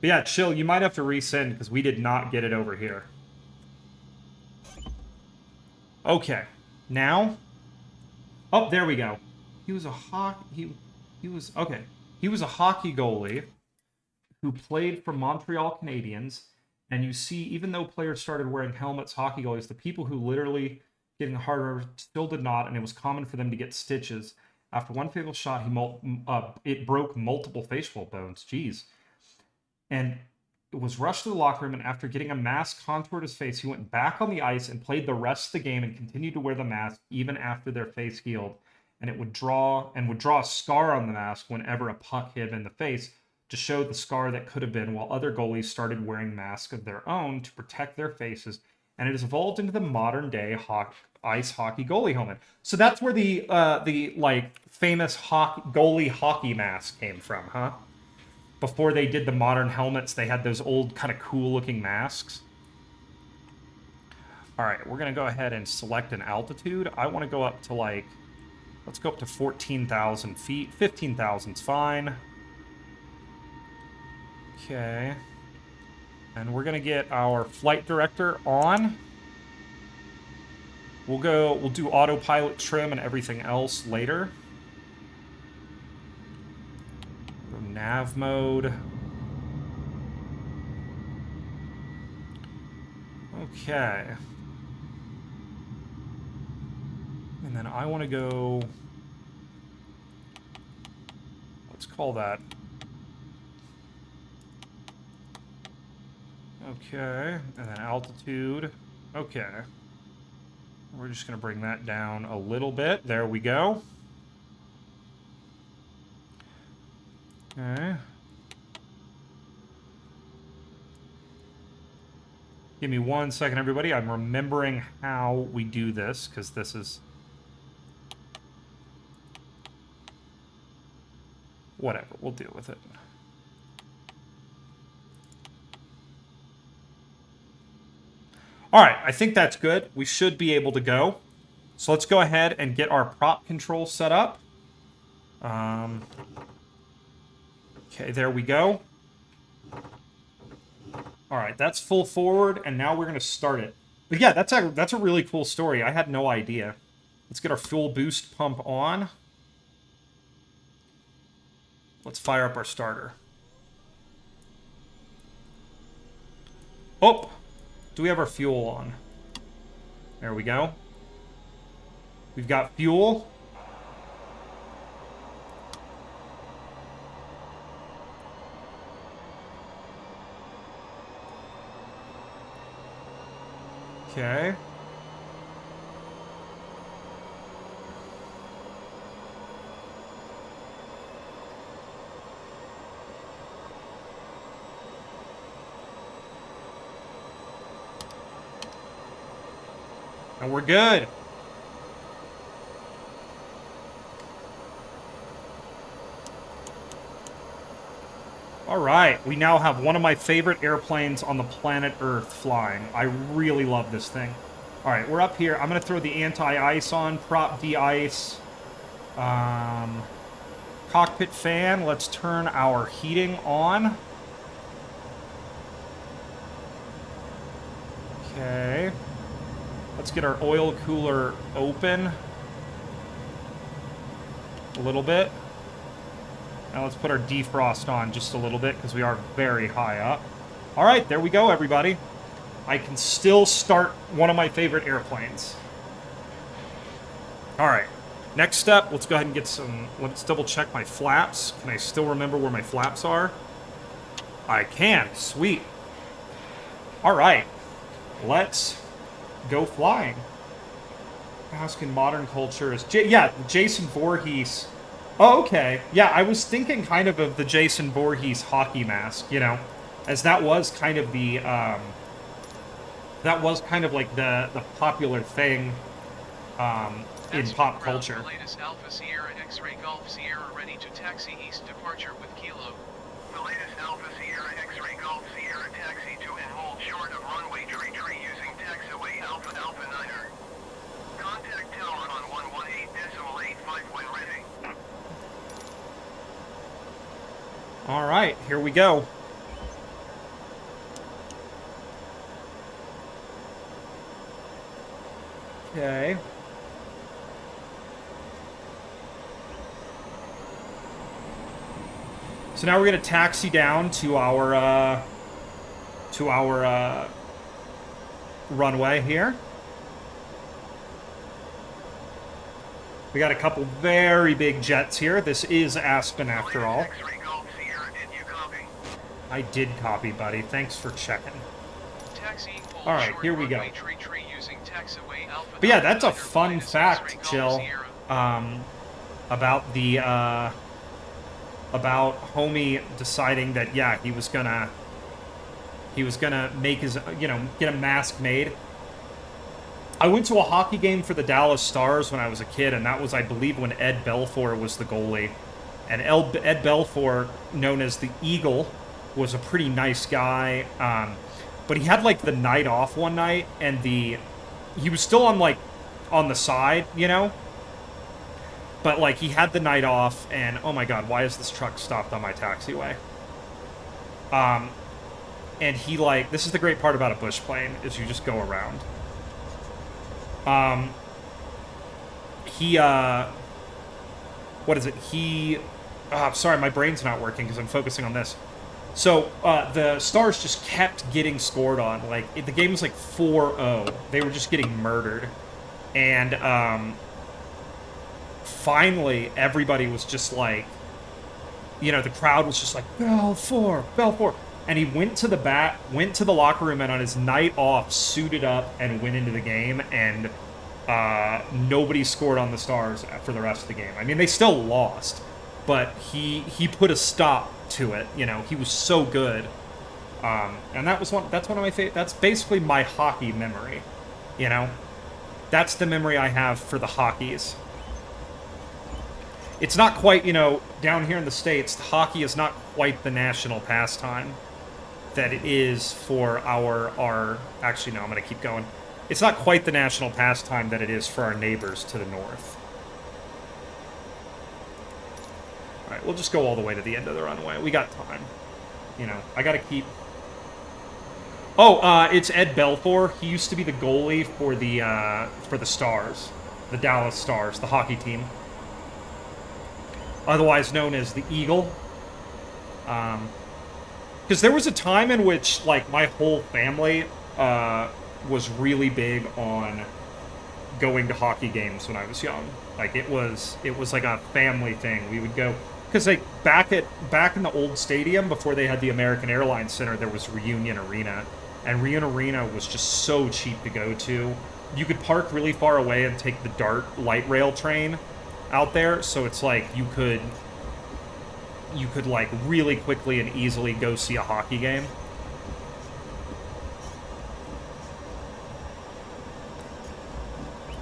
But yeah, chill. You might have to resend because we did not get it over here. Okay. Now. Oh, there we go. He was a hockey goalie who played for Montreal Canadiens. And you see, even though players started wearing helmets, hockey goalies, the people who literally getting harder still did not, and it was common for them to get stitches. After one fatal shot, it broke multiple facial bones. Jeez. And it was rushed to the locker room, and after getting a mask contoured his face, he went back on the ice and played the rest of the game and continued to wear the mask even after their face healed. And it would draw a scar on the mask whenever a puck hit him in the face, to show the scar that could have been, while other goalies started wearing masks of their own to protect their faces and it has evolved into the modern day ice hockey goalie helmet. So that's where the like famous goalie hockey mask came from, huh? Before they did the modern helmets, they had those old kind of cool looking masks. All right, we're gonna go ahead and select an altitude. I want to go up to like, let's go up to 14,000 feet. 15,000's fine. Okay. And we're gonna get our flight director on. We'll do autopilot trim and everything else later. Go nav mode. Okay. And then I want to go, let's call that. Okay, and then altitude. Okay. We're just going to bring that down a little bit. There we go. Okay. Give me 1 second, everybody. I'm remembering how we do this, because this is... Whatever, we'll deal with it. All right, I think that's good. We should be able to go. So let's go ahead and get our prop control set up. Okay, there we go. All right, that's full forward, and now we're going to start it. But yeah, that's a really cool story. I had no idea. Let's get our fuel boost pump on. Let's fire up our starter. Oh! Do we have our fuel on? There we go. We've got fuel. Okay. And we're good. All right, we now have one of my favorite airplanes on the planet Earth flying. I really love this thing. All right, we're up here. I'm going to throw the anti-ice on, prop de-ice. Cockpit fan, let's turn our heating on. Okay. Let's get our oil cooler open a little bit. Now let's put our defrost on just a little bit because we are very high up. All right, there we go, everybody. I can still start one of my favorite airplanes. All right, next step, let's go ahead and get some, let's double check my flaps. Can I still remember where my flaps are? I can, sweet. All right, let's go flying. Asking modern culture is... yeah, Jason Voorhees. Oh, okay. Yeah, I was thinking kind of the Jason Voorhees hockey mask, you know, as that was kind of the, that was kind of like the popular thing, in pop culture. The latest Alpha Sierra X-Ray Golf Sierra ready to taxi east departure with Kilo. The latest Alpha Sierra X-Ray Golf Sierra taxi to and hold short of runway tree using taxiway Alpha Alpha Niner. Contact tower on 118.85 when ready. All right, here we go. Okay. So now we're going to taxi down to our runway here. We got a couple very big jets here. This is Aspen after all. X-ray Golf Sierra, did you copy? I did copy, buddy. Thanks for checking. Taxiing hold All right, short here we go. runway tree using taxiway Alpha But yeah, Alpha that's a Niner fun latest fact, X-ray Golf Jill. Sierra. About the about homie deciding that he was gonna make his, you know, get a mask made I went to a hockey game for the Dallas Stars when I was a kid, and that was, I believe, when Ed Belfour was the goalie. And Ed Belfour, known as the Eagle, was a pretty nice guy. But he had, like, the night off one night, and he was still on, like, on the side, you know? But, like, he had the night off, and, oh my god, why is this truck stopped on my taxiway? And he, like, this is the great part about a bush plane, is you just go around. What is it? Sorry, my brain's not working because I'm focusing on this. So, the Stars just kept getting scored on. Like, the game was like 4-0. They were just getting murdered. And, finally, everybody was just like, you know, the crowd was just like, Belfour, Belfour. And he went to the locker room, and on his night off, suited up and went into the game, and nobody scored on the Stars for the rest of the game. I mean, they still lost, but he put a stop to it. You know, he was so good, and that's one of my favorite. That's basically my hockey memory. You know, that's the memory I have for the Hockeys. It's not quite, you know, down here in the States, hockey is not quite the national pastime that it is for actually, no, I'm going to keep going. It's not quite the national pastime that it is for our neighbors to the north. Alright, we'll just go all the way to the end of the runway. We got time. You know, I got to keep... Oh, it's Ed Belfour. He used to be the goalie for the Stars. The Dallas Stars, the hockey team. Otherwise known as the Eagle. Because there was a time in which, like, my whole family was really big on going to hockey games when I was young. Like, it was like a family thing. We would go, because like back in the old stadium before they had the American Airlines Center, there was Reunion Arena, and Reunion Arena was just so cheap to go to. You could park really far away and take the DART light rail train out there, so it's like you could like really quickly and easily go see a hockey game.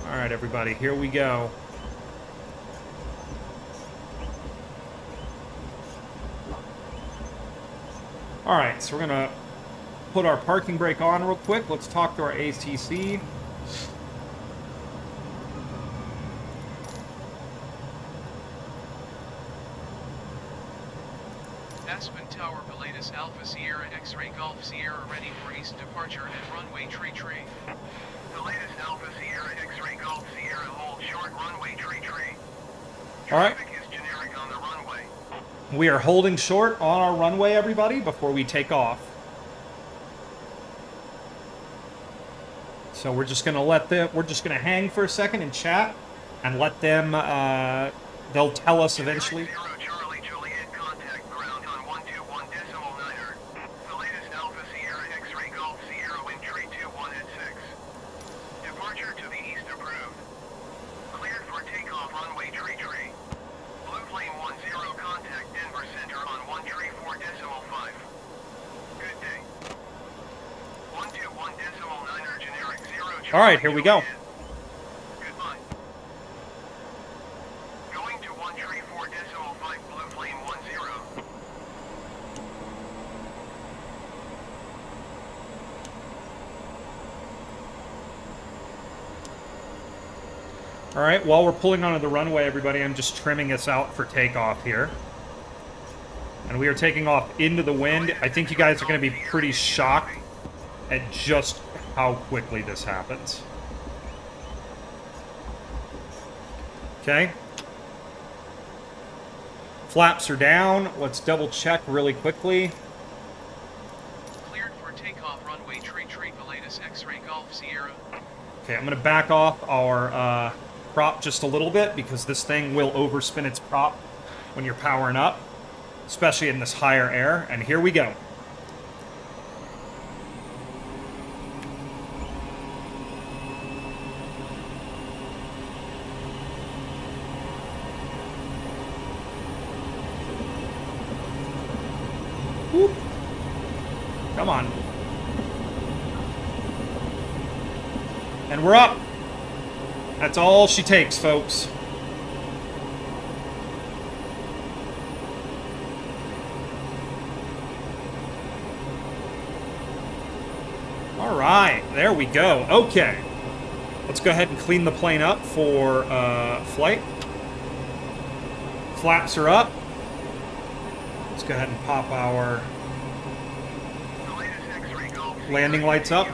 All right, everybody, here we go. All right, so we're gonna put our parking brake on real quick. Let's talk to our ATC. Aspen Tower, Pilatus Alpha Sierra X-Ray Golf Sierra ready for east departure at runway tree. The latest Alpha Sierra X-Ray Golf Sierra hold short runway tree. All right. Traffic is generic on the runway. We are holding short on our runway, everybody, before we take off. So we're just gonna we're just gonna hang for a second and chat, and let them. They'll tell us eventually. Zero Charlie Juliet contact ground on 121.9er. The latest Alpha Sierra X-Ray Golf Sierra wind tree 21 at 6. Departure to the east approved. Cleared for takeoff runway tree. Blue flame 10 contact Denver Center on 134.5. Good day. 121.9er generic 0 Charlie. All right, here we go. Goodbye. Going to 134.5 blue flame 10. All right, while we're pulling onto the runway, everybody, I'm just trimming us out for takeoff here. And we are taking off into the wind. I think you guys are going to be pretty shocked at just how quickly this happens. Okay. Flaps are down. Let's double check really quickly. Cleared for takeoff runway tree, Pilatus X-Ray Golf Sierra. Okay, I'm going to back off our prop just a little bit because this thing will overspin its prop when you're powering up, especially in this higher air. And here we go. Whoop. Come on. And we're up. That's all she takes, folks. All right, there we go. Okay. Let's go ahead and clean the plane up for flight. Flaps are up. Let's go ahead and pop our landing lights up.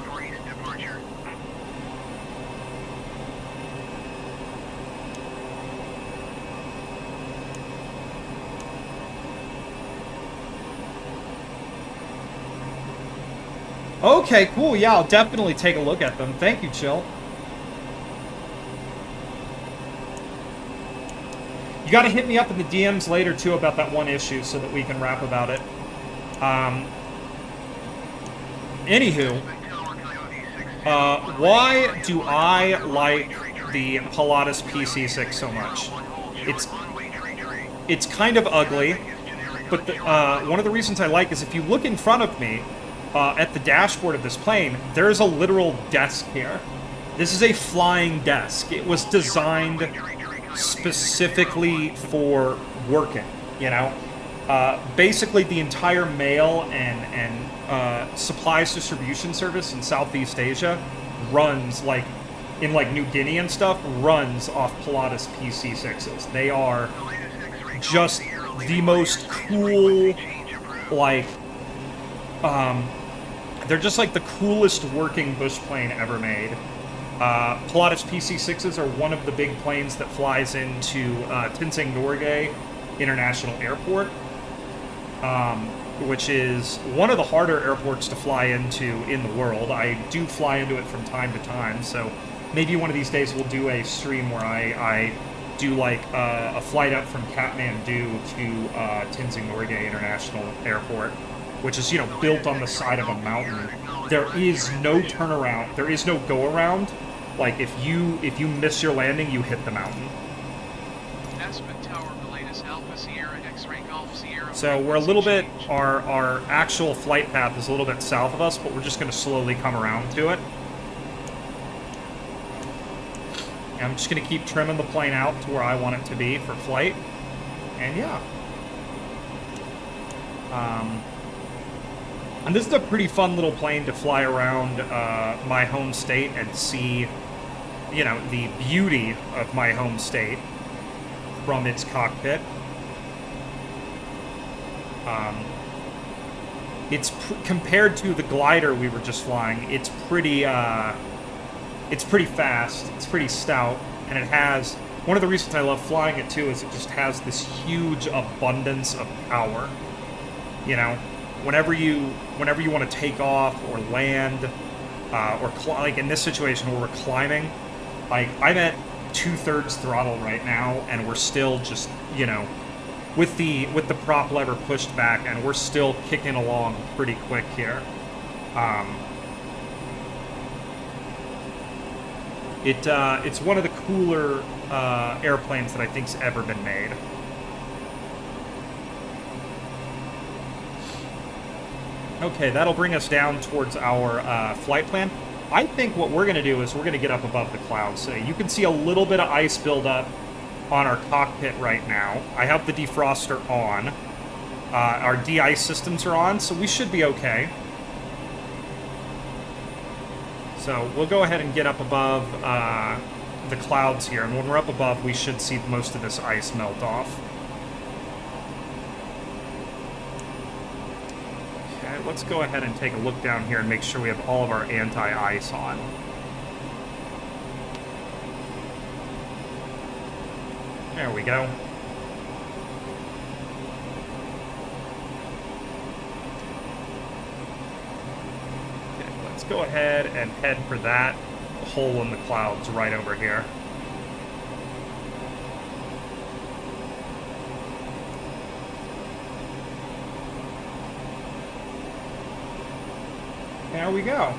Okay, cool. Yeah, I'll definitely take a look at them. Thank you, Chill. You gotta hit me up in the DMs later, too, about that one issue so that we can rap about it. Anywho, why do I like the Pilatus PC6 so much? It's kind of ugly, but one of the reasons I like is if you look in front of me, at the dashboard of this plane, there's a literal desk here. This is a flying desk. It was designed specifically for working, you know? Basically, the entire mail and supplies distribution service in Southeast Asia runs, like, in, like, New Guinea and stuff, runs off Pilatus PC6s. They are just the most cool, like, they're just like the coolest working bush plane ever made. Pilatus PC6s are one of the big planes that flies into Tenzing Norgay International Airport, which is one of the harder airports to fly into in the world. I do fly into it from time to time, so maybe one of these days we'll do a stream where I do like a flight up from Kathmandu to Tenzing Norgay International Airport, which is, you know, built on the side of a mountain. There is no turnaround. There is no go around. Like, if you miss your landing, you hit the mountain. Aspen Tower, Pilatus Alpha Sierra X-Ray Golf Sierra. So we're a little bit, our actual flight path is a little bit south of us, but we're just going to slowly come around to it. And I'm just going to keep trimming the plane out to where I want it to be for flight. And yeah. And this is a pretty fun little plane to fly around my home state and see, you know, the beauty of my home state from its cockpit. It's compared to the glider we were just flying, it's pretty fast, it's pretty stout, and it has, one of the reasons I love flying it too is it just has this huge abundance of power, you know? Whenever you want to take off or land, or like in this situation where we're climbing, like I'm at 2/3 throttle right now, and we're still just, you know, with the prop lever pushed back, and we're still kicking along pretty quick here. It's one of the cooler airplanes that I think's ever been made. Okay, that'll bring us down towards our flight plan. I think what we're going to do is we're going to get up above the clouds. So you can see a little bit of ice buildup on our cockpit right now. I have the defroster on. Our de-ice systems are on, so we should be okay. So we'll go ahead and get up above the clouds here. And when we're up above, we should see most of this ice melt off. Let's go ahead and take a look down here and make sure we have all of our anti-ice on. There we go. Okay, let's go ahead and head for that hole in the clouds right over here. There we go.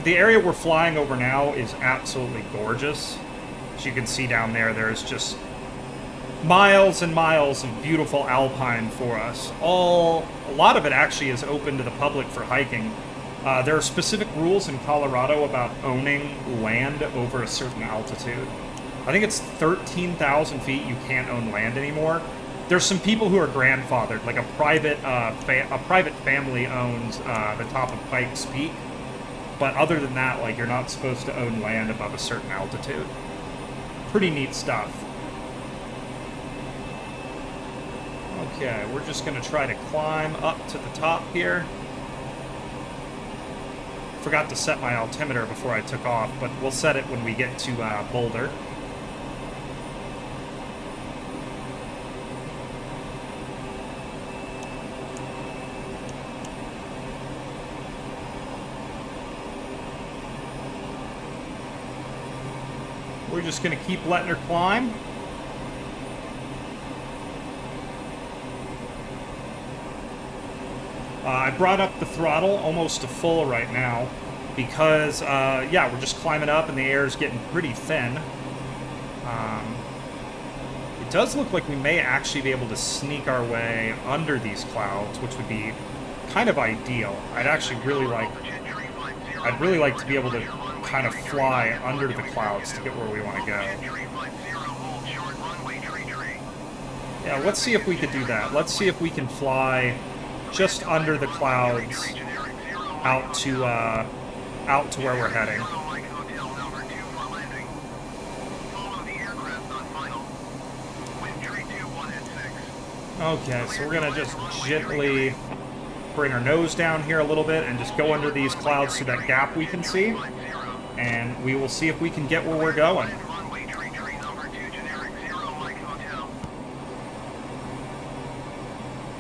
The area we're flying over now is absolutely gorgeous. As you can see down there, there's just miles and miles of beautiful alpine for us. A lot of it actually is open to the public for hiking. There are specific rules in Colorado about owning land over a certain altitude. I think it's 13,000 feet you can't own land anymore. There's some people who are grandfathered, like a private family owns the top of Pikes Peak. But other than that, like, you're not supposed to own land above a certain altitude. Pretty neat stuff. Okay, we're just gonna try to climb up to the top here. Forgot to set my altimeter before I took off, but we'll set it when we get to Boulder. We're just going to keep letting her climb. I brought up the throttle almost to full right now because, yeah, we're just climbing up and the air is getting pretty thin. It does look like we may actually be able to sneak our way under these clouds, which would be kind of ideal. I'd really like to be able to kind of fly under the clouds to get where we want to go. Yeah, let's see if we could do that. Let's see if we can fly just under the clouds out to where we're heading. Okay, so we're gonna just gently bring our nose down here a little bit and just go under these clouds to that gap we can see. And we will see if we can get where we're going.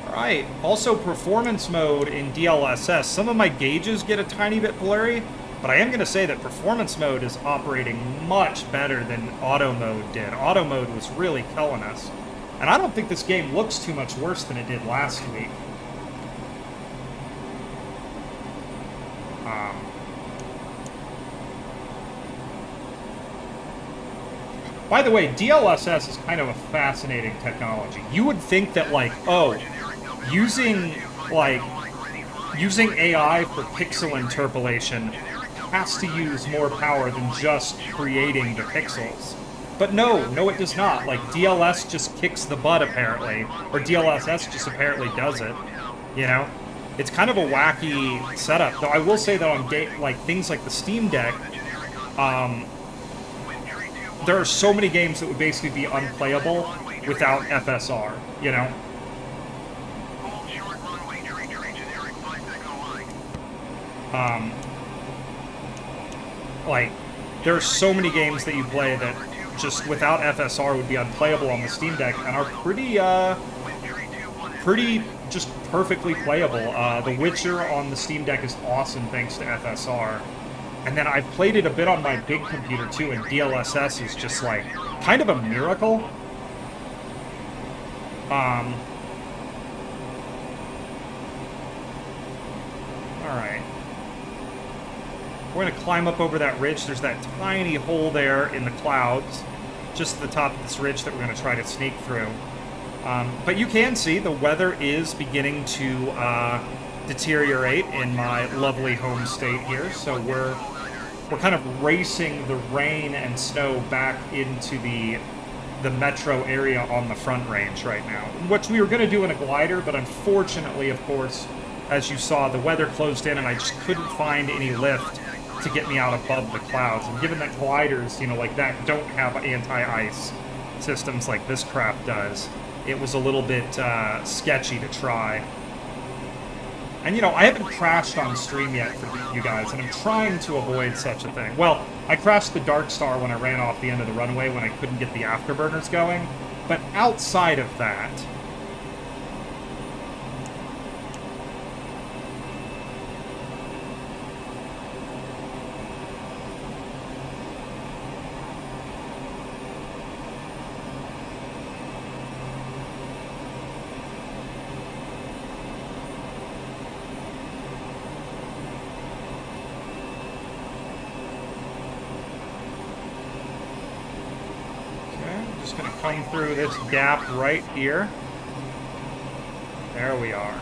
Alright, also performance mode in DLSS. Some of my gauges get a tiny bit blurry, but I am going to say that performance mode is operating much better than auto mode did. Auto mode was really killing us. And I don't think this game looks too much worse than it did last week. By the way, DLSS is kind of a fascinating technology. You would think that, like, oh, using AI for pixel interpolation has to use more power than just creating the pixels. But no, it does not. Like, DLS just kicks the butt, apparently. Or DLSS just apparently does it. You know? It's kind of a wacky setup. Though I will say that on things like the Steam Deck, there are so many games that would basically be unplayable without FSR, you know? Like, there are so many games that you play that just without FSR would be unplayable on the Steam Deck and are pretty just perfectly playable. The Witcher on the Steam Deck is awesome thanks to FSR. And then I've played it a bit on my big computer too, and DLSS is just like kind of a miracle. Alright. We're going to climb up over that ridge. There's that tiny hole there in the clouds, just at the top of this ridge that we're going to try to sneak through. But you can see the weather is beginning to deteriorate in my lovely home state here, so we're kind of racing the rain and snow back into the metro area on the Front Range right now, which we were going to do in a glider, but unfortunately, of course, as you saw, the weather closed in and I just couldn't find any lift to get me out above the clouds. And given that gliders, you know, like that don't have anti-ice systems like this craft does, it was a little bit sketchy to try. And, you know, I haven't crashed on stream yet for you guys, and I'm trying to avoid such a thing. Well, I crashed the Dark Star when I ran off the end of the runway when I couldn't get the afterburners going, but outside of that... come through this gap right here. There we are.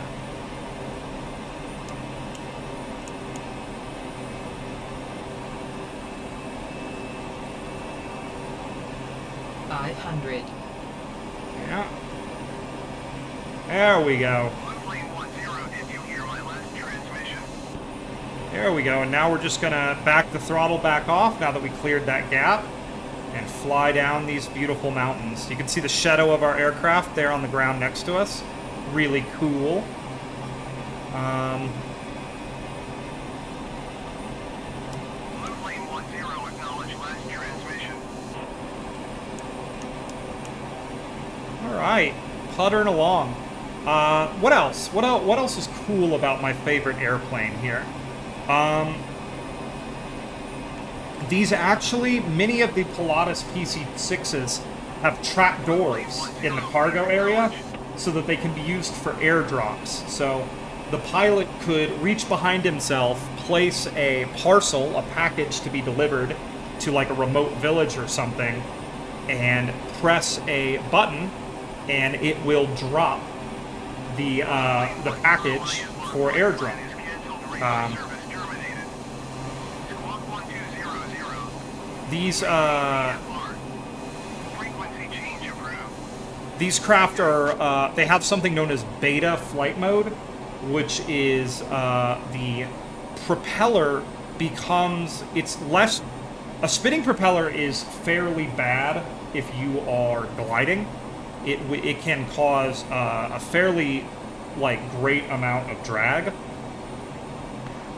500. Yeah. There we go. Plane 10, did you hear my last transmission? There we go. And now we're just gonna back the throttle back off now that we cleared that gap and fly down these beautiful mountains. You can see the shadow of our aircraft there on the ground next to us. Really cool. Blue plane 10, acknowledge last transmission. All right, puttering along. What else? What else is cool about my favorite airplane here? These actually, many of the Pilatus PC-6s have trap doors in the cargo area so that they can be used for airdrops. So the pilot could reach behind himself, place a parcel, a package to be delivered to like a remote village or something, and press a button, and it will drop the package for airdrop. These craft are, they have something known as beta flight mode, which is the propeller becomes, it's less, a spinning propeller is fairly bad if you are gliding. It can cause a fairly, like, great amount of drag.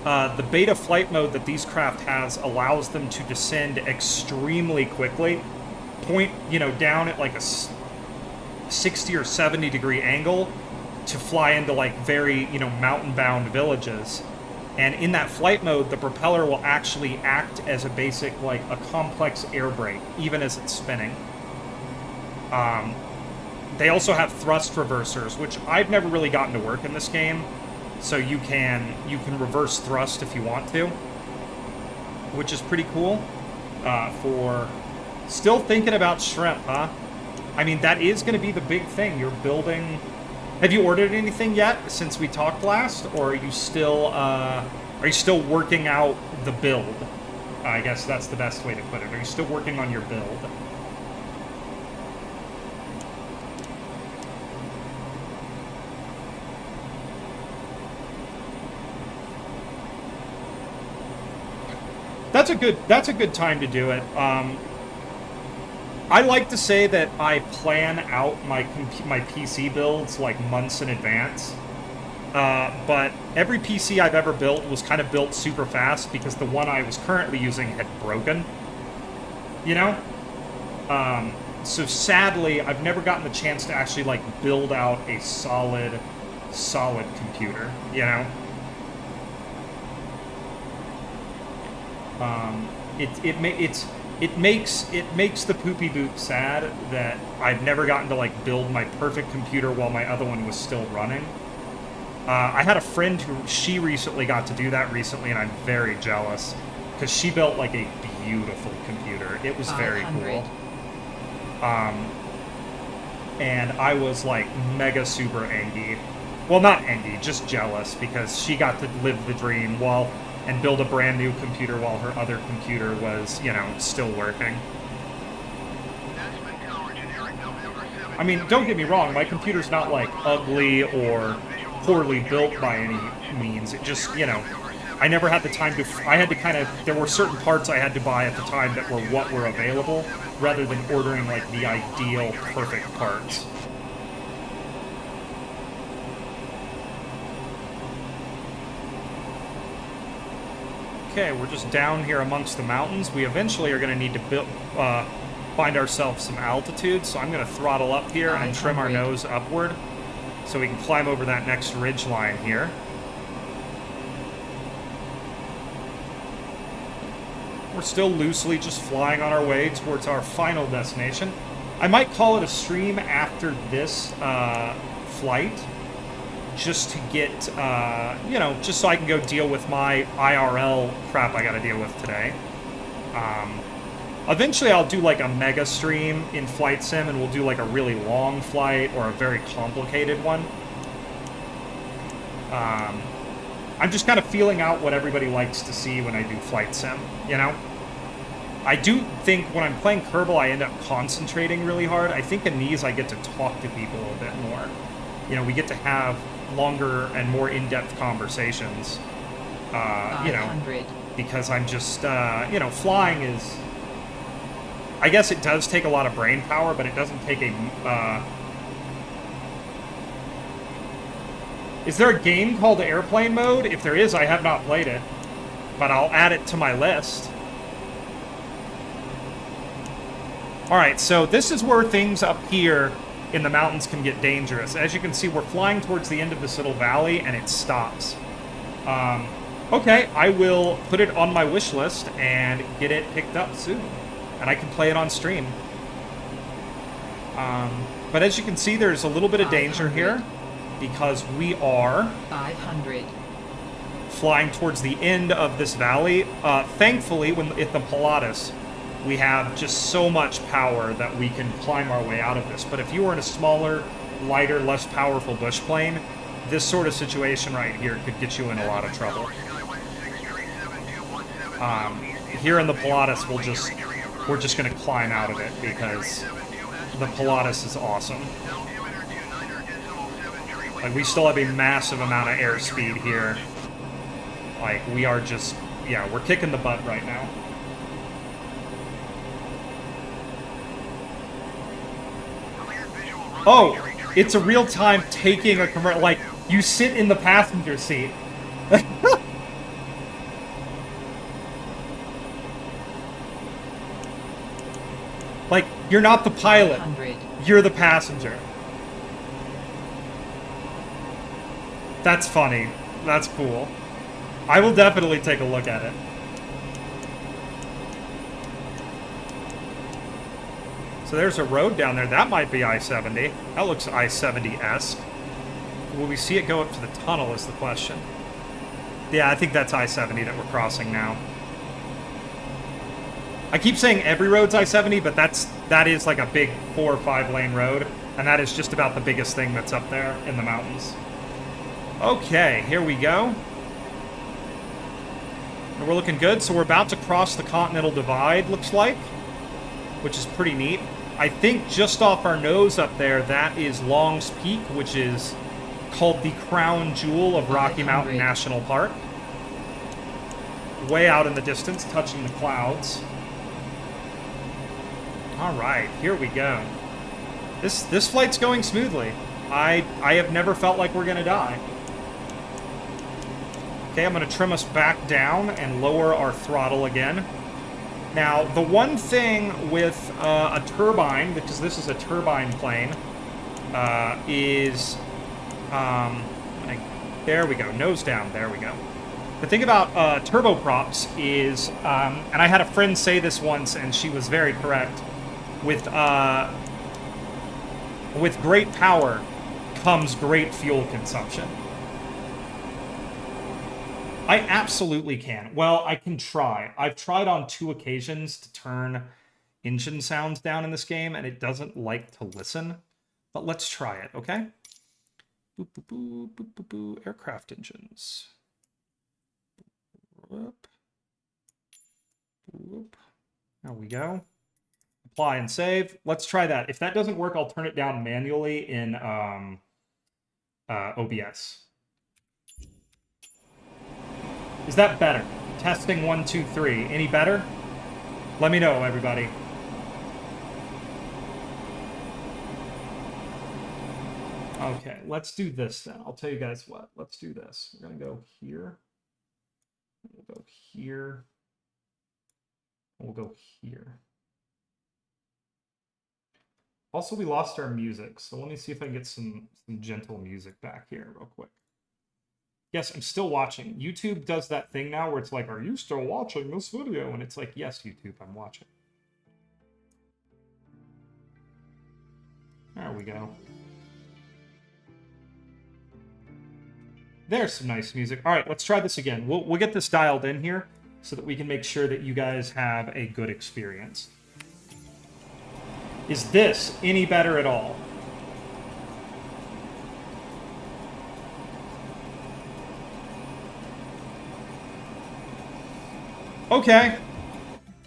The beta flight mode that these craft has allows them to descend extremely quickly, down at like a 60 or 70 degree angle to fly into like very, mountain-bound villages. And in that flight mode, the propeller will actually act as a basic, like, a complex air brake, even as it's spinning. They also have thrust reversers, which I've never really gotten to work in this game. So you can reverse thrust if you want to, which is pretty cool. For still thinking about shrimp, huh? I mean, that is going to be the big thing. You're building. Have you ordered anything yet since we talked last, or are you still working out the build? I guess that's the best way to put it. Are you still working on your build? That's a good time to do it. I like to say that I plan out my PC builds like months in advance. But every PC I've ever built was kind of built super fast because the one I was currently using had broken. So sadly, I've never gotten the chance to actually like build out a solid computer, It makes the poopy boot sad that I've never gotten to like build my perfect computer while my other one was still running. I had a friend who she recently got to do that recently, and I'm very jealous because she built like a beautiful computer. It was very cool. And I was like mega super angry. Well, not angry, just jealous because she got to live the dream and build a brand new computer while her other computer was, still working. I mean, don't get me wrong, my computer's not like ugly or poorly built by any means. It just, I never had the time there were certain parts I had to buy at the time that were what were available, rather than ordering like the ideal perfect parts. Okay, we're just down here amongst the mountains. We eventually are going to need to find ourselves some altitude, so I'm going to throttle up here and trim our nose upward so we can climb over that next ridge line here. We're still loosely just flying on our way towards our final destination. I might call it a stream after this flight, just to get, just so I can go deal with my IRL crap I gotta deal with today. Eventually I'll do like a mega stream in Flight Sim, and we'll do like a really long flight or a very complicated one. I'm just kind of feeling out what everybody likes to see when I do Flight Sim, I do think when I'm playing Kerbal, I end up concentrating really hard. I think in these, I get to talk to people a bit more. You know, we get to have longer and more in-depth conversations. You know, because I'm just, you know, flying is... I guess it does take a lot of brain power, but it doesn't take a... Is there a game called Airplane Mode? If there is, I have not played it. But I'll add it to my list. Alright, so this is where things up here in the mountains can get dangerous. As you can see, we're flying towards the end of this little valley, and it stops. Okay, I will put it on my wish list and get it picked up soon. And I can play it on stream. But as you can see, there's a little bit of danger here, because we are 500 flying towards the end of this valley. Thankfully, at the Pilatus, we have just so much power that we can climb our way out of this. But if you were in a smaller, lighter, less powerful bush plane, this sort of situation right here could get you in a lot of trouble. Here in the Pilatus, we're just going to climb out of it because the Pilatus is awesome. Like, we still have a massive amount of airspeed here. Like, we are just... Yeah, we're kicking the butt right now. Oh! It's a real-time taking a commercial... Like, you sit in the passenger seat. Like, you're not the pilot. You're the passenger. That's funny. That's cool. I will definitely take a look at it. So there's a road down there. That might be I-70. That looks I-70-esque. Will we see it go up to the tunnel is the question. Yeah, I think that's I-70 that we're crossing now. I keep saying every road's I-70, but that is like a big 4 or 5 lane road, and that is just about the biggest thing that's up there in the mountains. Okay, here we go. And we're looking good, so we're about to cross the Continental Divide, looks like, which is pretty neat. I think just off our nose up there, that is Long's Peak, which is called the crown jewel of Rocky Mountain National Park. Way out in the distance, touching the clouds. All right, here we go. This flight's going smoothly. I have never felt like we're gonna die. Okay, I'm gonna trim us back down and lower our throttle again. Now, the one thing with a turbine, because this is a turbine plane, is... there we go, nose down, there we go. The thing about turboprops is, and I had a friend say this once, and she was very correct, with great power comes great fuel consumption. I absolutely can. Well, I can try. I've tried on 2 occasions to turn engine sounds down in this game, and it doesn't like to listen. But let's try it, okay? Boop, boop, boop, boop, boop, boop. Aircraft engines. Whoop. Whoop. There we go. Apply and save. Let's try that. If that doesn't work, I'll turn it down manually in OBS. Is that better? Testing 1, 2, 3. Any better? Let me know, everybody. Okay, let's do this then. I'll tell you guys what. Let's do this. We're going to go here. We'll go here. We'll go here. Also, we lost our music, so let me see if I can get some gentle music back here real quick. Yes, I'm still watching. YouTube does that thing now where it's like, are you still watching this video? And it's like, yes, YouTube, I'm watching. There we go. There's some nice music. All right, let's try this again. We'll get this dialed in here so that we can make sure that you guys have a good experience. Is this any better at all? Okay.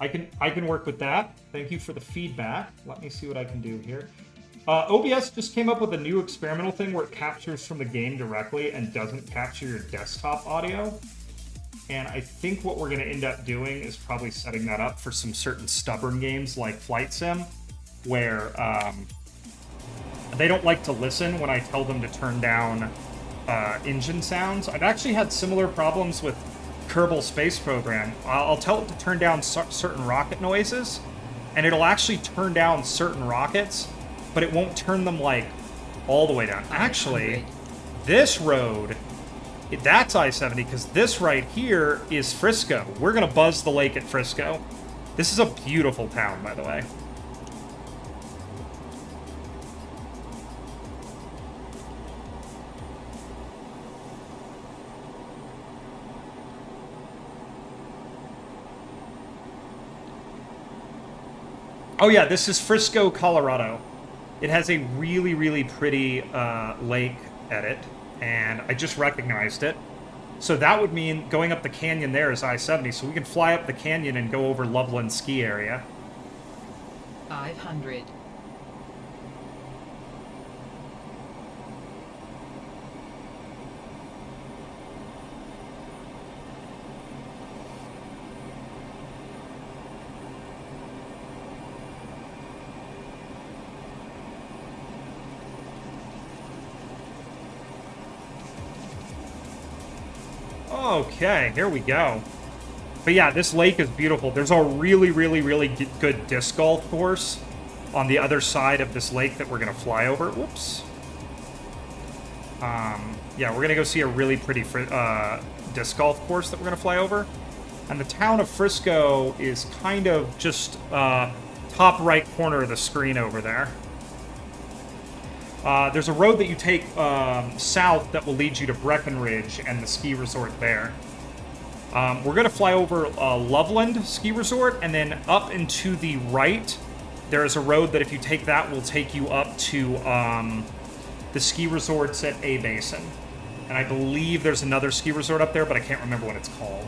I can work with that. Thank you for the feedback. Let me see what I can do here. OBS just came up with a new experimental thing where it captures from the game directly and doesn't capture your desktop audio. And I think what we're going to end up doing is probably setting that up for some certain stubborn games like Flight Sim, where they don't like to listen when I tell them to turn down engine sounds. I've actually had similar problems with Kerbal Space Program. I'll tell it to turn down certain rocket noises, and it'll actually turn down certain rockets, but it won't turn them, like, all the way down. Actually, this road, that's I-70, because this right here is Frisco. We're going to buzz the lake at Frisco. This is a beautiful town, by the way. Oh yeah, this is Frisco, Colorado. It has a really, really pretty lake at it, and I just recognized it. So that would mean going up the canyon there is I-70, so we can fly up the canyon and go over Loveland ski area. 500. Okay, here we go. But yeah, this lake is beautiful. There's a really, really, really good disc golf course on the other side of this lake that we're going to fly over. Whoops. Yeah, we're going to go see a really pretty disc golf course that we're going to fly over. And the town of Frisco is kind of just top right corner of the screen over there. There's a road that you take south that will lead you to Breckenridge and the ski resort there. We're going to fly over Loveland Ski Resort, and then up and to the right, there is a road that if you take that will take you up to the ski resorts at A Basin. And I believe there's another ski resort up there, but I can't remember what it's called.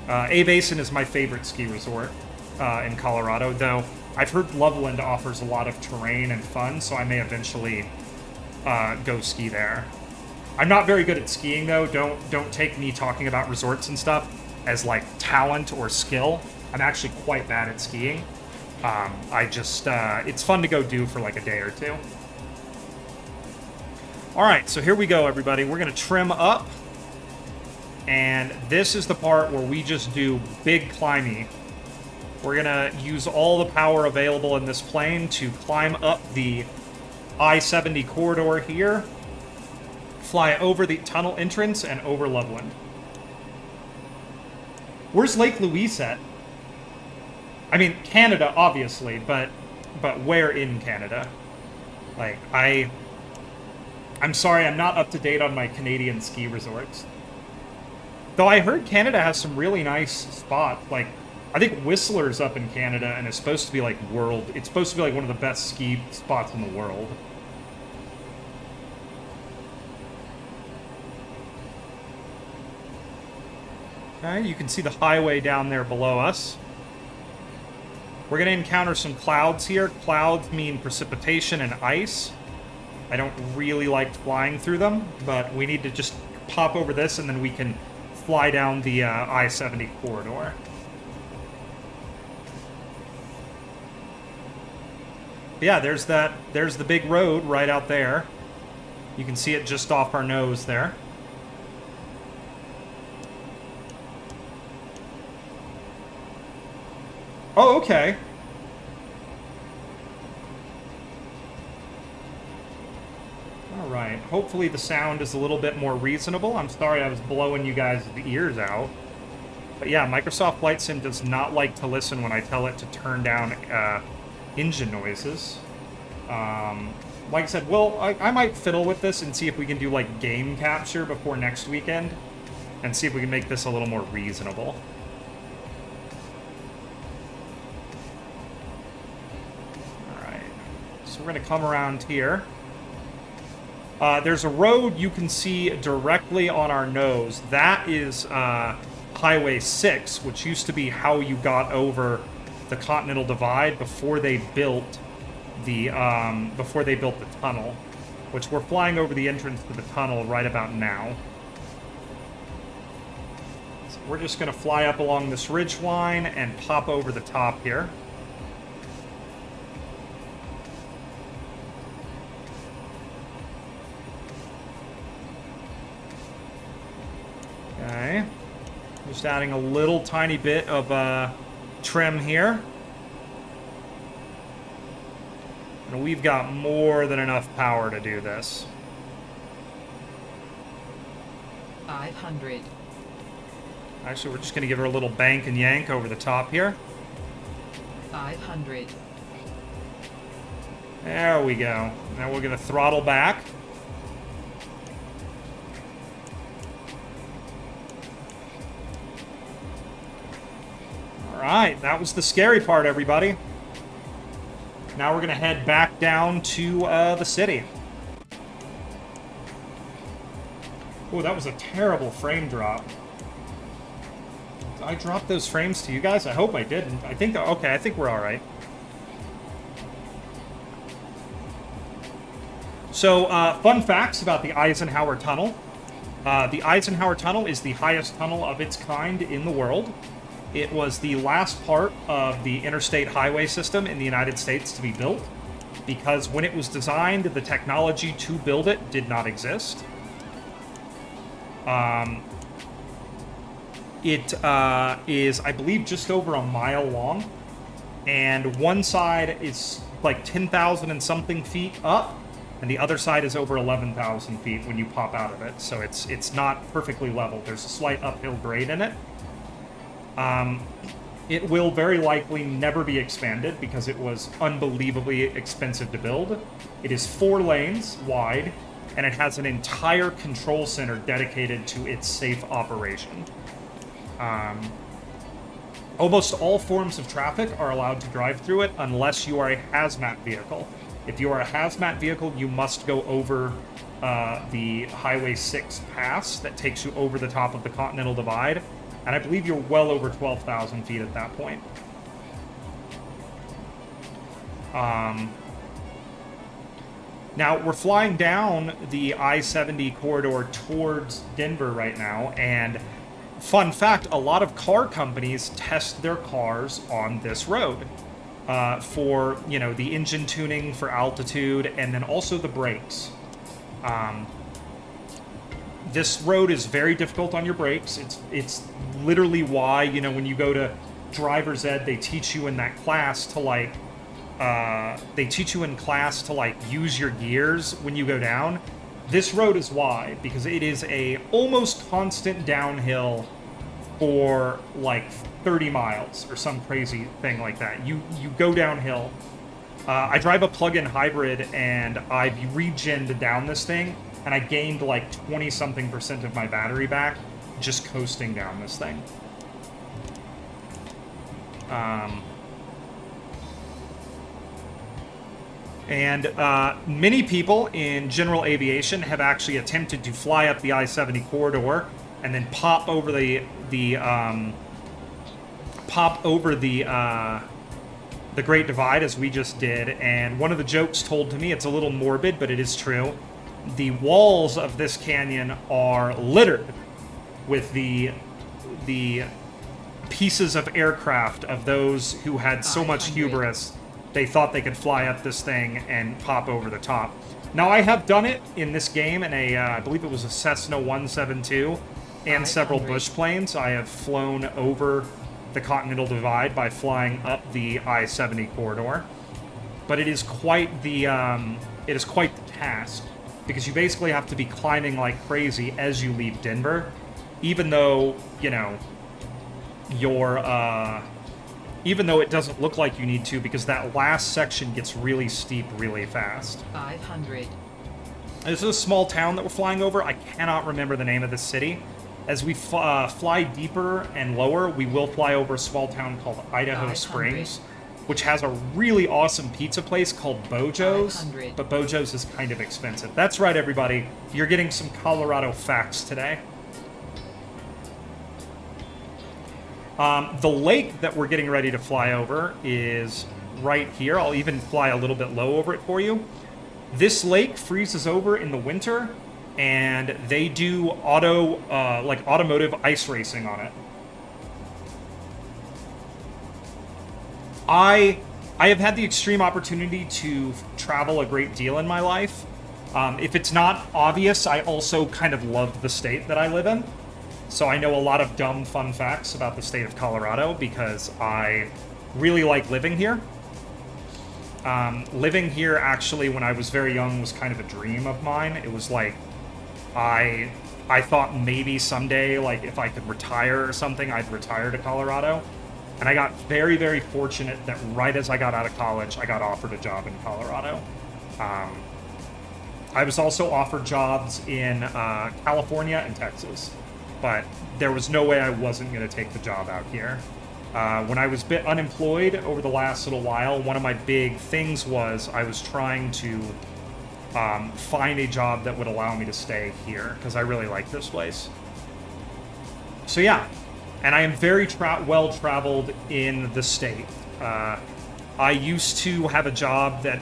A Basin is my favorite ski resort in Colorado, though I've heard Loveland offers a lot of terrain and fun, so I may eventually go ski there. I'm not very good at skiing, though. Don't take me talking about resorts and stuff as, like, talent or skill. I'm actually quite bad at skiing. It's fun to go do for, like, a day or two. All right, so here we go, everybody. We're going to trim up, and this is the part where we just do big climbing. We're going to use all the power available in this plane to climb up the I-70 corridor here, fly over the tunnel entrance, and over Loveland. Where's Lake Louise at? I mean, Canada, obviously, but where in Canada? Like, I'm sorry, I'm not up to date on my Canadian ski resorts. Though I heard Canada has some really nice spots, like, I think Whistler's up in Canada, and it's supposed to be like it's supposed to be like one of the best ski spots in the world. Okay, you can see the highway down there below us. We're going to encounter some clouds here. Clouds mean precipitation and ice. I don't really like flying through them, but we need to just pop over this, and then we can fly down the I-70 corridor. Yeah, there's the big road right out there. You can see it just off our nose there. Oh, okay. All right. Hopefully the sound is a little bit more reasonable. I'm sorry I was blowing you guys' ears out. But yeah, Microsoft Flight Sim does not like to listen when I tell it to turn down engine noises. Like I said, well, I might fiddle with this and see if we can do, like, game capture before next weekend, and see if we can make this a little more reasonable. Alright, so we're going to come around here. There's a road you can see directly on our nose. That is Highway 6, which used to be how you got over the Continental Divide before they built the tunnel, which we're flying over the entrance to the tunnel right about now. So we're just going to fly up along this ridge line and pop over the top here. Okay. Just adding a little tiny bit of trim here. And we've got more than enough power to do this. 500. Actually, we're just going to give her a little bank and yank over the top here. 500. There we go. Now we're going to throttle back. Alright, that was the scary part, everybody. Now we're going to head back down to the city. Oh, that was a terrible frame drop. Did I drop those frames to you guys? I hope I didn't. I think, okay, I think we're alright. So, fun facts about the Eisenhower Tunnel. The Eisenhower Tunnel is the highest tunnel of its kind in the world. It was the last part of the interstate highway system in the United States to be built, because when it was designed, the technology to build it did not exist. It is, I believe, just over a mile long, and one side is like 10,000 and something feet up, and the other side is over 11,000 feet when you pop out of it, so it's not perfectly level. There's a slight uphill grade in it. It will very likely never be expanded because it was unbelievably expensive to build. It is 4 lanes wide, and it has an entire control center dedicated to its safe operation. Almost all forms of traffic are allowed to drive through it unless you are a hazmat vehicle. If you are a hazmat vehicle, you must go over the Highway 6 pass that takes you over the top of the Continental Divide. And I believe you're well over 12,000 feet at that point. Now, we're flying down the I-70 corridor towards Denver right now, and fun fact, a lot of car companies test their cars on this road for, you know, the engine tuning for altitude, and then also the brakes. This road is very difficult on your brakes. It's literally why, you know, when you go to driver's ed, they teach you in that class to like, use your gears when you go down. This road is why, because it is a almost constant downhill for like 30 miles or some crazy thing like that. You go downhill. I drive a plug-in hybrid, and I've regened down this thing, and I gained like 20-something% of my battery back just coasting down this thing. Many people in general aviation have actually attempted to fly up the I-70 corridor and then pop over the Great Divide, as we just did. And one of the jokes told to me, it's a little morbid, but it is true. The walls of this canyon are littered with the pieces of aircraft of those who had so much hubris they thought they could fly up this thing and pop over the top. Now, I have done it in this game in a, I believe it was a Cessna 172 and several bush planes. I have flown over the Continental Divide by flying up the I-70 corridor, but it is quite the task, because you basically have to be climbing like crazy as you leave Denver, even though, you know, even though it doesn't look like you need to, because that last section gets really steep really fast. 500. This is a small town that we're flying over. I cannot remember the name of the city. As we fly deeper and lower, we will fly over a small town called Idaho Springs, which has a really awesome pizza place called Bojo's, 500. but Bojo's is kind of expensive. That's right, everybody. You're getting some Colorado facts today. The lake that we're getting ready to fly over is right here. I'll even fly a little bit low over it for you. This lake freezes over in the winter, and they do automotive ice racing on it. I have had the extreme opportunity to travel a great deal in my life. If it's not obvious, I also kind of love the state that I live in. So I know a lot of dumb fun facts about the state of Colorado because I really like living here. Living here, actually, when I was very young, was kind of a dream of mine. It was like, I thought maybe someday, like, if I could retire or something, I'd retire to Colorado. And I got very, very fortunate that right as I got out of college, I got offered a job in Colorado. I was also offered jobs in California and Texas, but there was no way I wasn't going to take the job out here. When I was a bit unemployed over the last little while, one of my big things was I was trying to find a job that would allow me to stay here, because I really like this place. So yeah, and I am very well-traveled in the state. I used to have a job that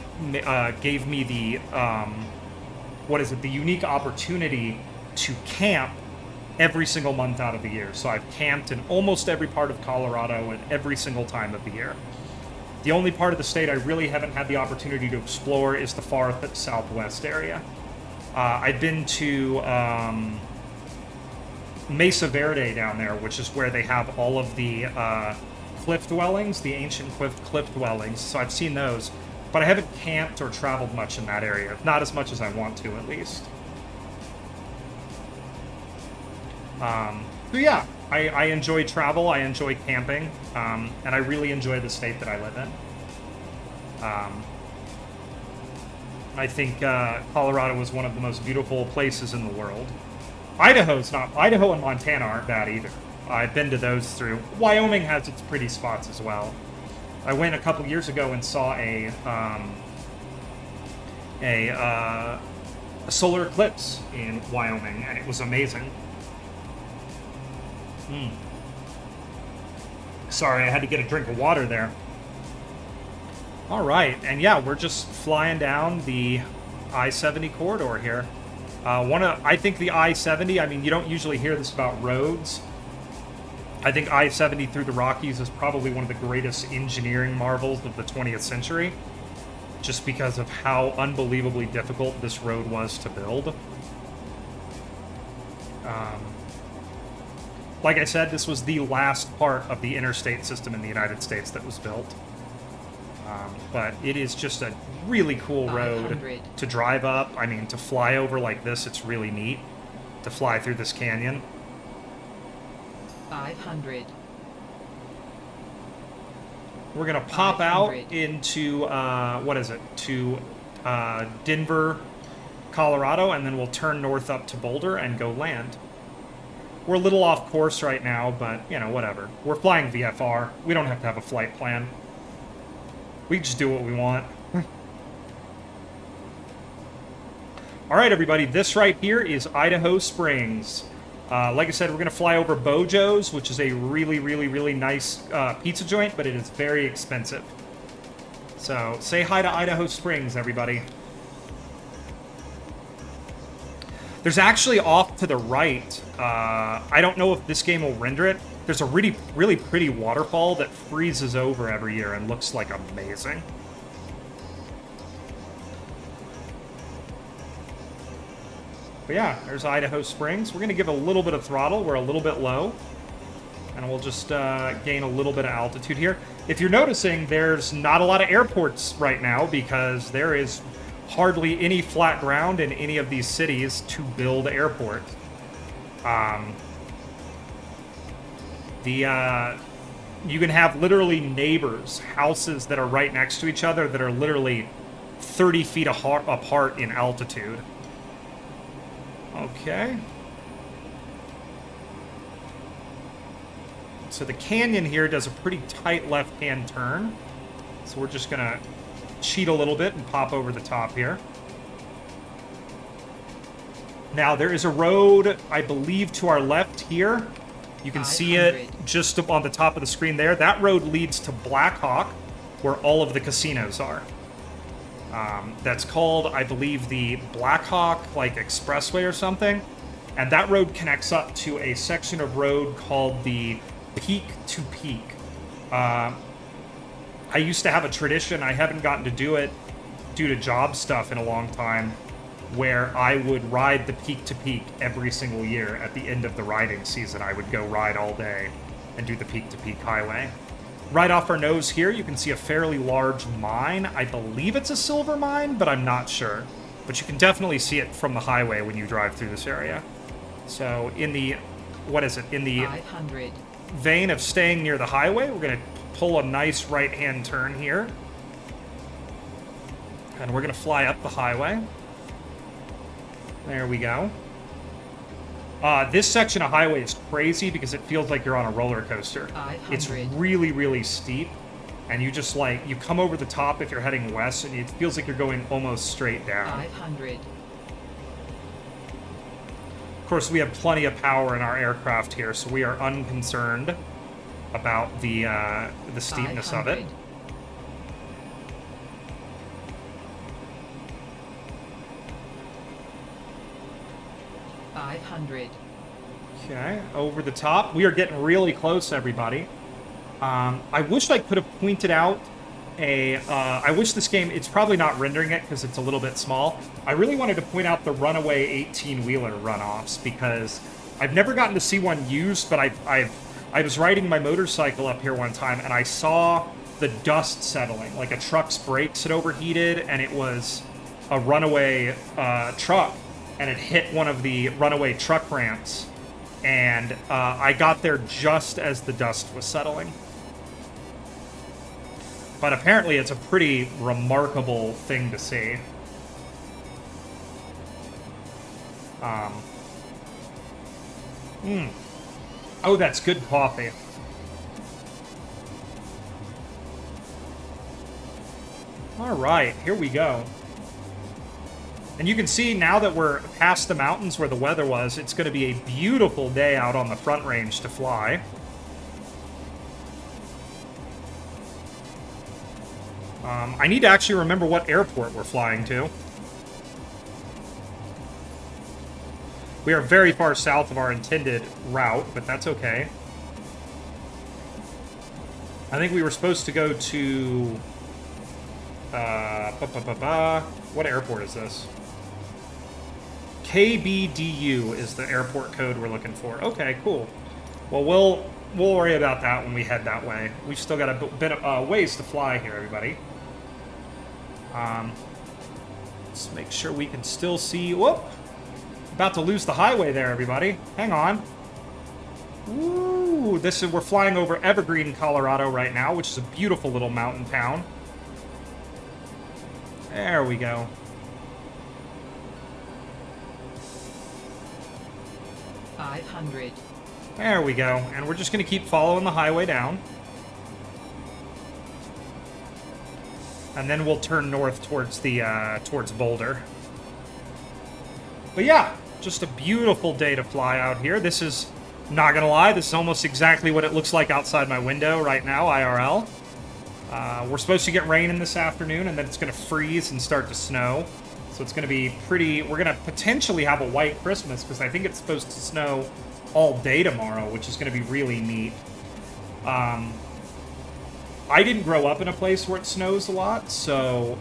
gave me the, the unique opportunity to camp every single month out of the year. So I've camped in almost every part of Colorado at every single time of the year. The only part of the state I really haven't had the opportunity to explore is the far southwest area. I've been to Mesa Verde down there, which is where they have all of the cliff dwellings, the ancient cliff dwellings. So I've seen those, but I haven't camped or traveled much in that area. Not as much as I want to, at least. So yeah, I enjoy travel, I enjoy camping, and I really enjoy the state that I live in. I think Colorado is one of the most beautiful places in the world. Idaho and Montana aren't bad either. I've been to those through. Wyoming has its pretty spots as well. I went a couple years ago and saw a solar eclipse in Wyoming, and it was amazing. Sorry, I had to get a drink of water there. All right, and yeah, we're just flying down the I-70 corridor here. I think the I-70, I mean, you don't usually hear this about roads. I think I-70 through the Rockies is probably one of the greatest engineering marvels of the 20th century, just because of how unbelievably difficult this road was to build. Like I said, this was the last part of the interstate system in the United States that was built. But it is just a really cool road 500. to drive up. I mean, to fly over like this, it's really neat to fly through this canyon. 500. We're going to pop out 500. into, Denver, Colorado, and then we'll turn north up to Boulder and go land. We're a little off course right now, but, you know, whatever. We're flying VFR. We don't have to have a flight plan. We can just do what we want. All right, everybody. This right here is Idaho Springs. Like I said, we're going to fly over Bojo's, which is a really, really, really nice pizza joint, but it is very expensive. So say hi to Idaho Springs, everybody. There's actually off to the right, I don't know if this game will render it, there's a really, really pretty waterfall that freezes over every year and looks like amazing. But yeah, there's Idaho Springs. We're going to give a little bit of throttle. We're a little bit low. And we'll just gain a little bit of altitude here. If you're noticing, there's not a lot of airports right now because there is hardly any flat ground in any of these cities to build airports. You can have literally neighbors, houses that are right next to each other that are literally 30 feet apart in altitude. Okay. So the canyon here does a pretty tight left-hand turn. So we're just gonna cheat a little bit and pop over the top here. Now there is a road, I believe, to our left here You can see it just up on the top of the screen there. That road leads to Blackhawk, where all of the casinos are. That's called, I believe, the Blackhawk like Expressway or something. And that road connects up to a section of road called the Peak to Peak. I used to have a tradition, I haven't gotten to do it due to job stuff in a long time, where I would ride the Peak to Peak every single year. At the end of the riding season, I would go ride all day and do the Peak to Peak highway. Right off our nose here, you can see a fairly large mine. I believe it's a silver mine, but I'm not sure. But you can definitely see it from the highway when you drive through this area. So in the, what is it? In the 500. Vein of staying near the highway, we're going to pull a nice right-hand turn here. And we're going to fly up the highway. There we go. This section of highway is crazy because it feels like you're on a roller coaster. 500. It's really, really steep. And you just like, you come over the top if you're heading west, and it feels like you're going almost straight down. 500. Of course, we have plenty of power in our aircraft here, so we are unconcerned about the steepness of it. 500. Okay, over the top. We are getting really close, everybody. I wish I could have pointed out I wish this game, it's probably not rendering it because it's a little bit small. I really wanted to point out the runaway 18-wheeler runoffs because I've never gotten to see one used, but I was riding my motorcycle up here one time and I saw the dust settling. Like a truck's brakes had overheated and it was a runaway truck, and it hit one of the runaway truck ramps. And I got there just as the dust was settling. But apparently it's a pretty remarkable thing to see. Oh, that's good coffee. All right, here we go. And you can see now that we're past the mountains where the weather was, it's going to be a beautiful day out on the Front Range to fly. I need to actually remember what airport we're flying to. We are very far south of our intended route, but that's okay. I think we were supposed to go to... What airport is this? KBDU is the airport code we're looking for. Okay, cool. Well, we'll worry about that when we head that way. We've still got a bit of ways to fly here, everybody. Let's make sure we can still see. Whoop! About to lose the highway there, everybody. Hang on. Ooh, we're flying over Evergreen, Colorado right now, which is a beautiful little mountain town. There we go. $500. There we go. And we're just going to keep following the highway down. And then we'll turn north towards the towards Boulder. But yeah, just a beautiful day to fly out here. This is, not gonna lie, this is almost exactly what it looks like outside my window right now, IRL. We're supposed to get rain in this afternoon, and then it's gonna freeze and start to snow. So it's gonna be pretty, we're gonna potentially have a white Christmas, because I think it's supposed to snow all day tomorrow, which is gonna be really neat. I didn't grow up in a place where it snows a lot, so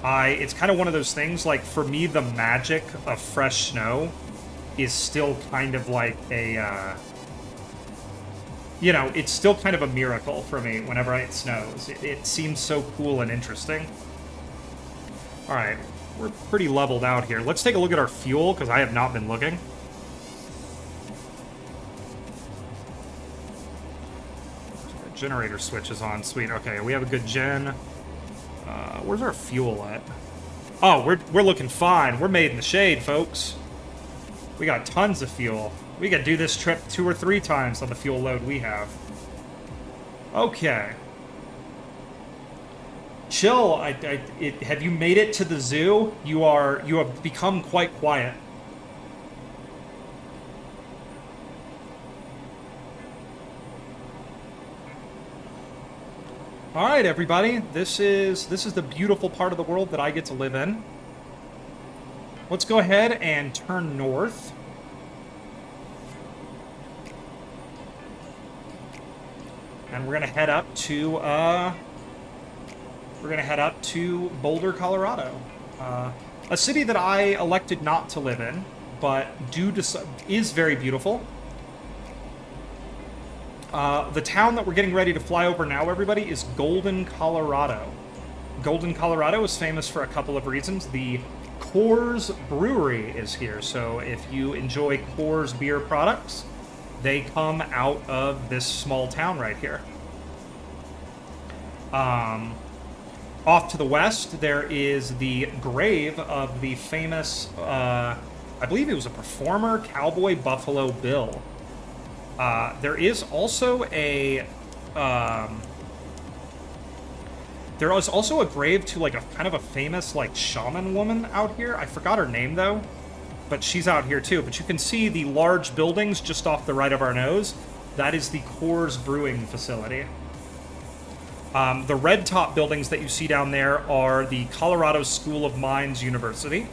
it's kind of one of those things, like, for me, the magic of fresh snow is still kind of like a, you know, it's still kind of a miracle for me whenever it snows. It seems so cool and interesting. All right, we're pretty leveled out here. Let's take a look at our fuel, because I have not been looking. Generator switch is on. Sweet. Okay, we have a good gen. Where's our fuel at? Oh, we're looking fine. We're made in the shade, folks. We got tons of fuel. We could do this trip 2 or 3 times on the fuel load we have. Okay. Chill. Have you made it to the zoo? You have become quite quiet. All right, everybody. This is the beautiful part of the world that I get to live in. Let's go ahead and turn north. And we're gonna head up to Boulder, Colorado, a city that I elected not to live in, but is very beautiful. The town that we're getting ready to fly over now, everybody, is Golden, Colorado. Golden, Colorado is famous for a couple of reasons. The Coors Brewery is here, so if you enjoy Coors beer products, they come out of this small town right here. Off to the west, there is the grave of the famous, I believe he was a performer, Cowboy Buffalo Bill. There is also a grave to like a kind of a famous like shaman woman out here. I forgot her name though, but she's out here too. But you can see the large buildings just off the right of our nose. That is the Coors Brewing facility. The red top buildings that you see down there are the Colorado School of Mines University.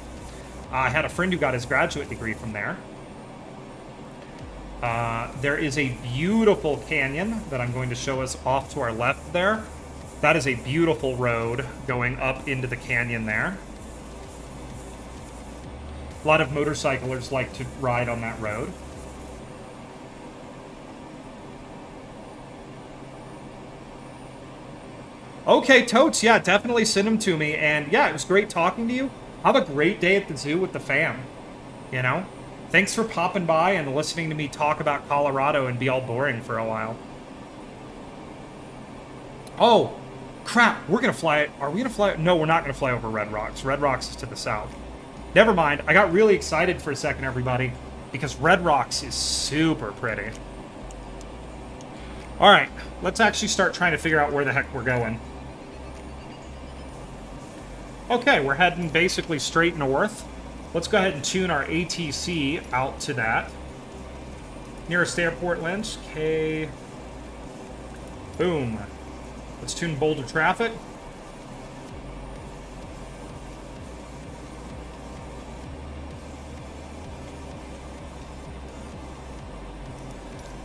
I had a friend who got his graduate degree from there. There is a beautiful canyon that I'm going to show us off to our left there. That is a beautiful road going up into the canyon there. A lot of motorcyclers like to ride on that road. Okay, Totes, yeah, definitely send them to me. And yeah, it was great talking to you. Have a great day at the zoo with the fam. You know? Thanks for popping by and listening to me talk about Colorado and be all boring for a while. Oh, crap, we're gonna fly. Are we gonna fly? No, we're not gonna fly over Red Rocks. Red Rocks is to the south. Never mind. I got really excited for a second, everybody, because Red Rocks is super pretty. All right, let's actually start trying to figure out where the heck we're going. Okay, we're heading basically straight north. Let's go ahead and tune our ATC out to that. Nearest airport, Lynch. Okay. Boom. Let's tune Boulder traffic.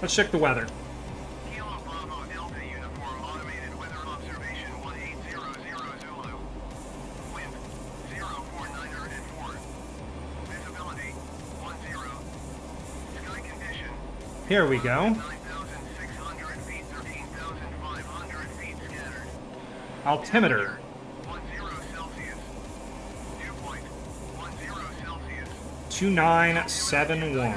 Let's check the weather. Kilo Bravo Delta Uniform Automated Weather Observation 1800 Zulu. Wind 04904. Visibility 10. Sky condition. Here we go. 9,600 feet, 13,500 feet scattered. Altimeter. 10 Celsius. Dew point 10 Celsius. 2971.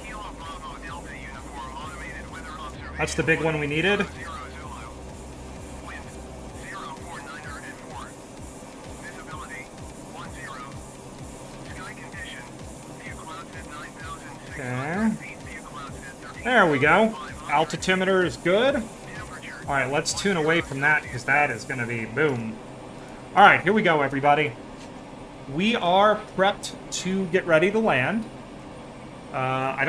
Kilo Bravo Delta Uniform Automated Weather Observation. That's the big one we needed. 0 Zulu. Wind 04904. Visibility 10. Sky condition. Few clouds at 9,600 feet. Few clouds at 13. There we go. Altimeter is good. Temperature. All right, let's tune away from that because that is going to be boom. All right, here we go, everybody. We are prepped to get ready to land. I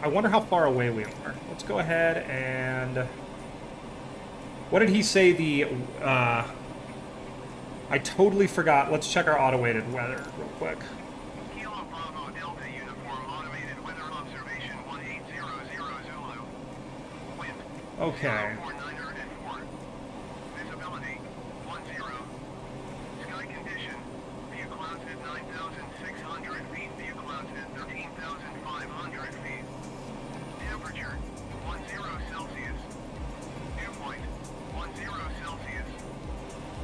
wonder how far away we are. Let's go ahead and... What did he say I totally forgot. Let's check our auto-weighted weather real quick. Kilo Bravo Delta Uniform Automated Weather Observation 1800 Zulu. Wind Okay. 04904. Visibility 10. Sky condition. Few clouds at 9,600 feet. Few clouds at 13,500 feet. Temperature 10 Celsius. Dew point 10 Celsius.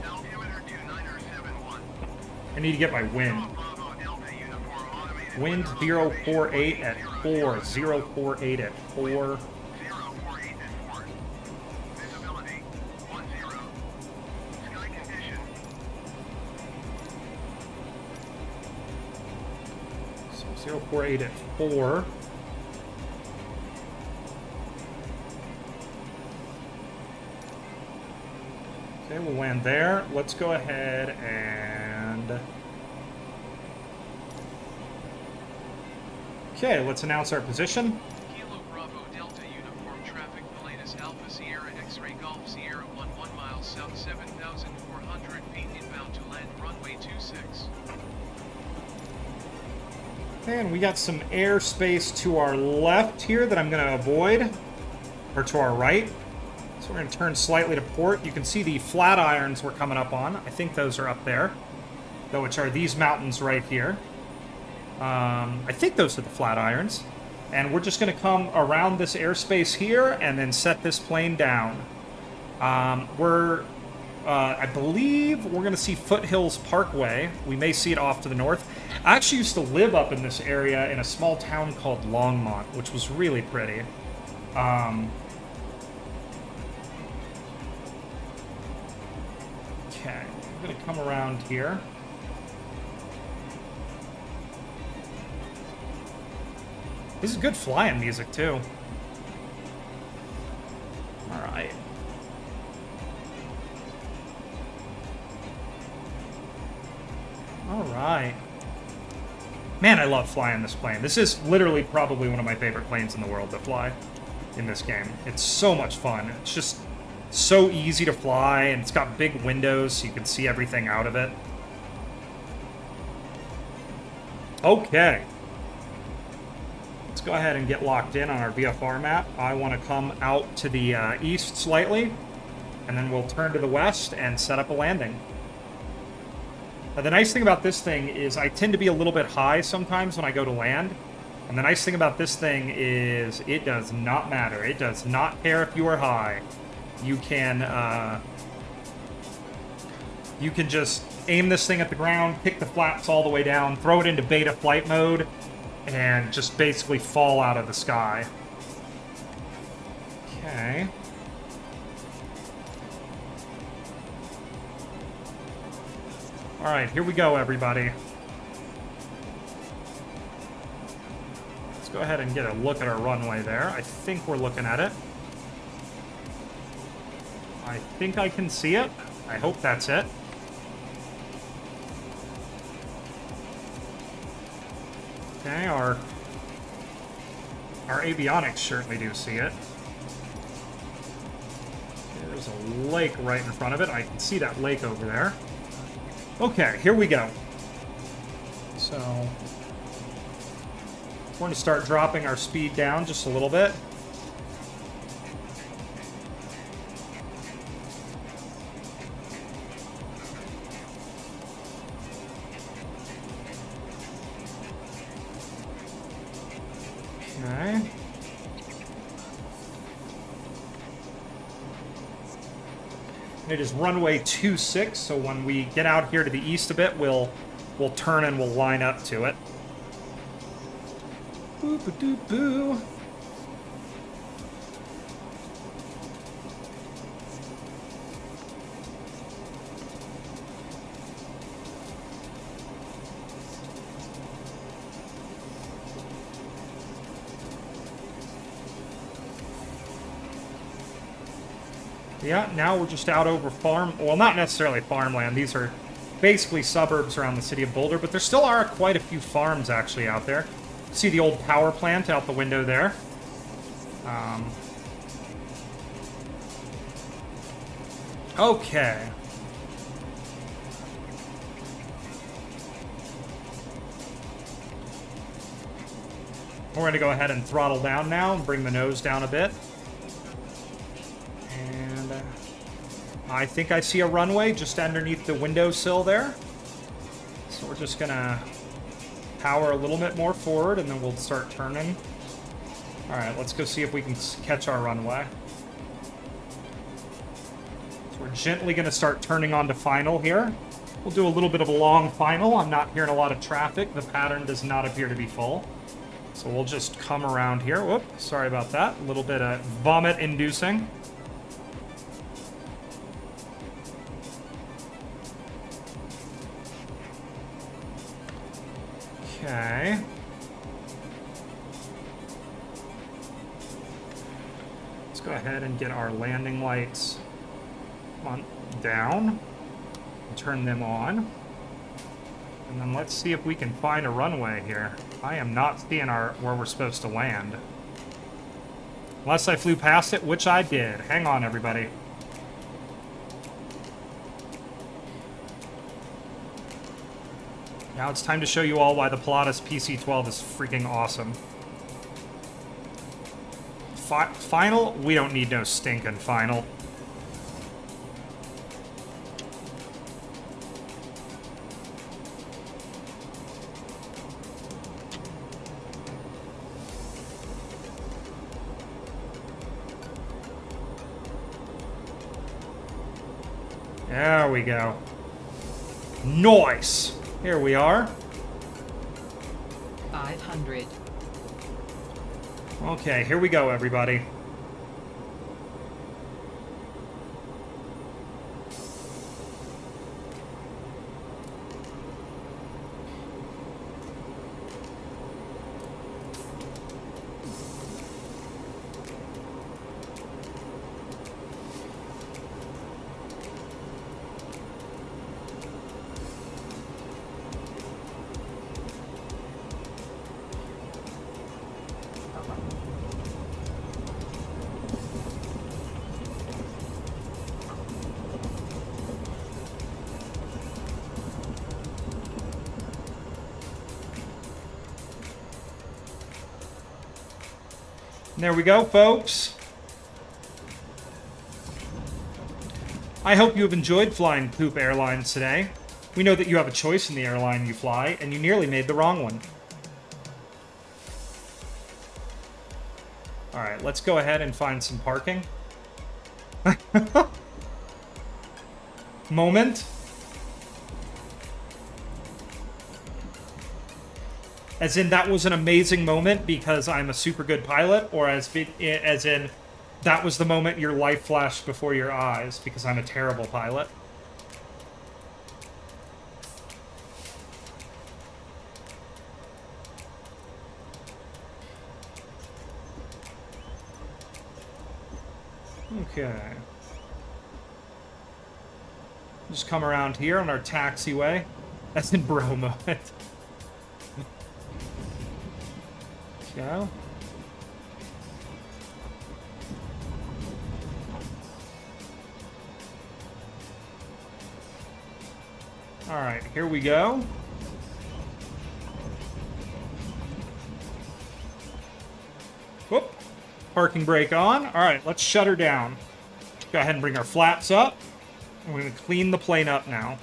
Altimeter 2971. I need to get my wind. Bravo Delta Uniform Automated Wind Weather 048 at 4. 048 at 4. 048 at 4. Visibility 10. Sky condition. So 048 at 4. Okay, we'll land there. Let's go ahead and... Okay, let's announce our position. Kilo Bravo Delta Uniform Traffic, the latest Alpha Sierra X-Ray Golf 26. And we got some airspace to our left here that I'm going to avoid, or to our right. So we're going to turn slightly to port. You can see the flat irons we're coming up on. I think those are up there, which are these mountains right here. I think those are the flat irons. And we're just going to come around this airspace here and then set this plane down. I believe we're going to see Foothills Parkway. We may see it off to the north. I actually used to live up in this area in a small town called Longmont, which was really pretty. Okay, I'm going to come around here. This is good flying music, too. All right. All right. Man, I love flying this plane. This is literally probably one of my favorite planes in the world to fly in this game. It's so much fun. It's just so easy to fly, and it's got big windows so you can see everything out of it. Okay. Let's go ahead and get locked in on our VFR map. I want to come out to the east slightly, and then we'll turn to the west and set up a landing. Now, the nice thing about this thing is I tend to be a little bit high sometimes when I go to land. And the nice thing about this thing is it does not matter. It does not care if you are high. You can just aim this thing at the ground, pick the flaps all the way down, throw it into beta flight mode, and just basically fall out of the sky. Okay. All right, here we go, everybody. Let's go ahead and get a look at our runway there. I think we're looking at it. I think I can see it. I hope that's it. Okay, our avionics certainly do see it. There's a lake right in front of it. I can see that lake over there. Okay, here we go. So, we're going to start dropping our speed down just a little bit. Okay. It is runway 26, so when we get out here to the east a bit, we'll turn and we'll line up to it. Boo-ba-doo-boo. Yeah, now we're just out over well, not necessarily farmland. These are basically suburbs around the city of Boulder, but there still are quite a few farms actually out there. See the old power plant out the window there. Okay. We're going to go ahead and throttle down now and bring the nose down a bit. I think I see a runway just underneath the windowsill there. So we're just gonna power a little bit more forward and then we'll start turning. All right, let's go see if we can catch our runway. So we're gently gonna start turning onto final here. We'll do a little bit of a long final. I'm not hearing a lot of traffic. The pattern does not appear to be full. So we'll just come around here. Whoop, sorry about that. A little bit of vomit inducing. Okay. Let's go ahead and get our landing lights down and turn them on. And then let's see if we can find a runway here. I am not seeing where we're supposed to land. Unless I flew past it, which I did. Hang on, everybody. Now it's time to show you all why the Pilatus PC-12 is freaking awesome. Final? We don't need no stinking final. There we go. Nice! Here we are. 500. Okay, here we go, everybody. There we go, folks. I hope you have enjoyed flying Poop Airlines today. We know that you have a choice in the airline you fly, and you nearly made the wrong one. Alright, let's go ahead and find some parking. Moment. As in, that was an amazing moment because I'm a super good pilot, or as in, that was the moment your life flashed before your eyes because I'm a terrible pilot. Okay. Just come around here on our taxiway. That's in bro mode. Go. Alright, here we go. Whoop. Parking brake on. Alright, let's shut her down. Go ahead and bring our flaps up. And we're going to clean the plane up now.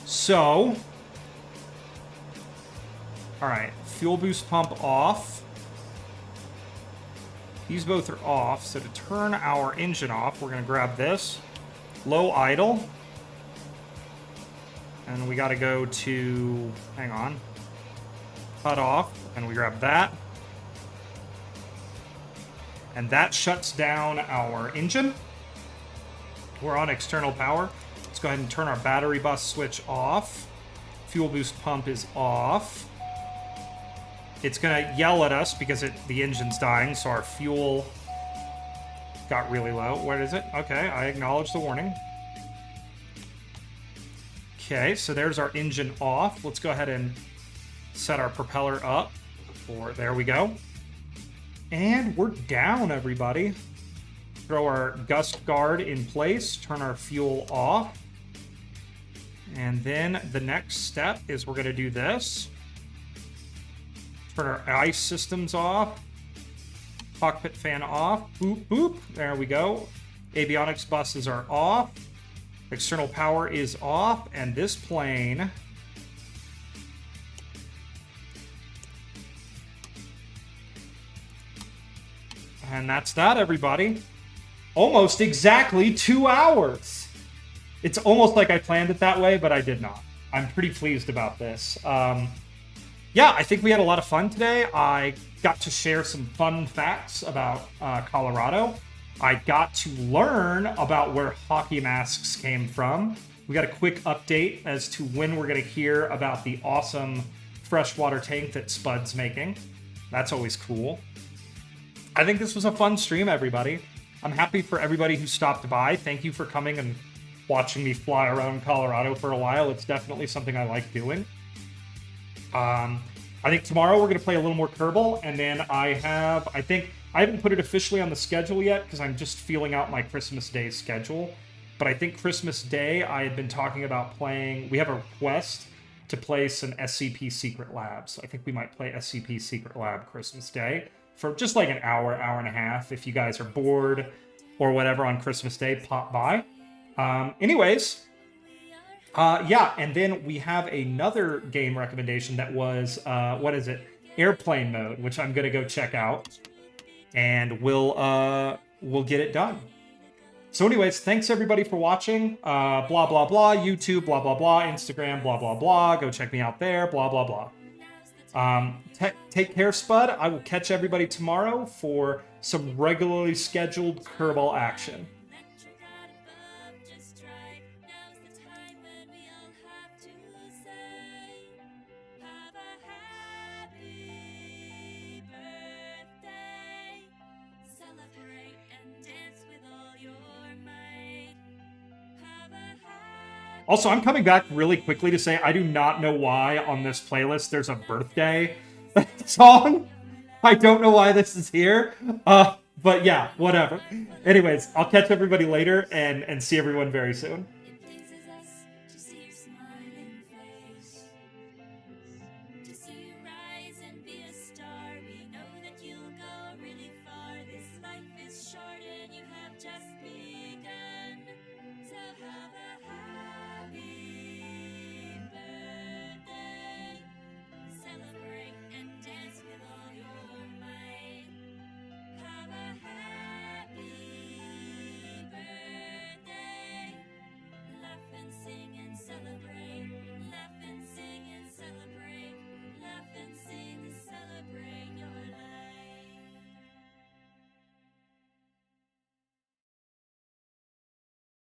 So... Alright, fuel boost pump off. These both are off, so to turn our engine off, we're going to grab this. Low idle. And we got to go to... Hang on. Cut off, and we grab that. And that shuts down our engine. We're on external power. Let's go ahead and turn our battery bus switch off. Fuel boost pump is off. It's going to yell at us because the engine's dying, so our fuel got really low. Where is it? Okay, I acknowledge the warning. Okay, so there's our engine off. Let's go ahead and set our propeller up. There we go. And we're down, everybody. Throw our gust guard in place, turn our fuel off. And then the next step is we're going to do this. Turn our ice systems off. Cockpit fan off. Boop, boop. There we go. Avionics buses are off. External power is off. And this plane... And that's that, everybody. Almost exactly 2 hours. It's almost like I planned it that way, but I did not. I'm pretty pleased about this. Yeah, I think we had a lot of fun today. I got to share some fun facts about Colorado. I got to learn about where hockey masks came from. We got a quick update as to when we're going to hear about the awesome freshwater tank that Spud's making. That's always cool. I think this was a fun stream, everybody. I'm happy for everybody who stopped by. Thank you for coming and watching me fly around Colorado for a while. It's definitely something I like doing. I think tomorrow we're going to play a little more Kerbal, and then I haven't put it officially on the schedule yet because I'm just feeling out my Christmas Day schedule. But I think Christmas Day I had been talking about playing. We have a request to play some SCP Secret Lab. So I think we might play SCP Secret Lab Christmas Day for just like an hour, hour and a half. If you guys are bored or whatever on Christmas Day, pop by. Anyways, yeah, and then we have another game recommendation that was, what is it? Airplane Mode, which I'm gonna go check out, and we'll get it done. So anyways, thanks everybody for watching. Blah, blah, blah, YouTube, blah, blah, blah, Instagram, blah, blah, blah. Go check me out there, blah, blah, blah. Take care, Spud. I will catch everybody tomorrow for some regularly scheduled Kerbal action. Also, I'm coming back really quickly to say I do not know why on this playlist there's a birthday song. I don't know why this is here. But yeah, whatever. Anyways, I'll catch everybody later and see everyone very soon.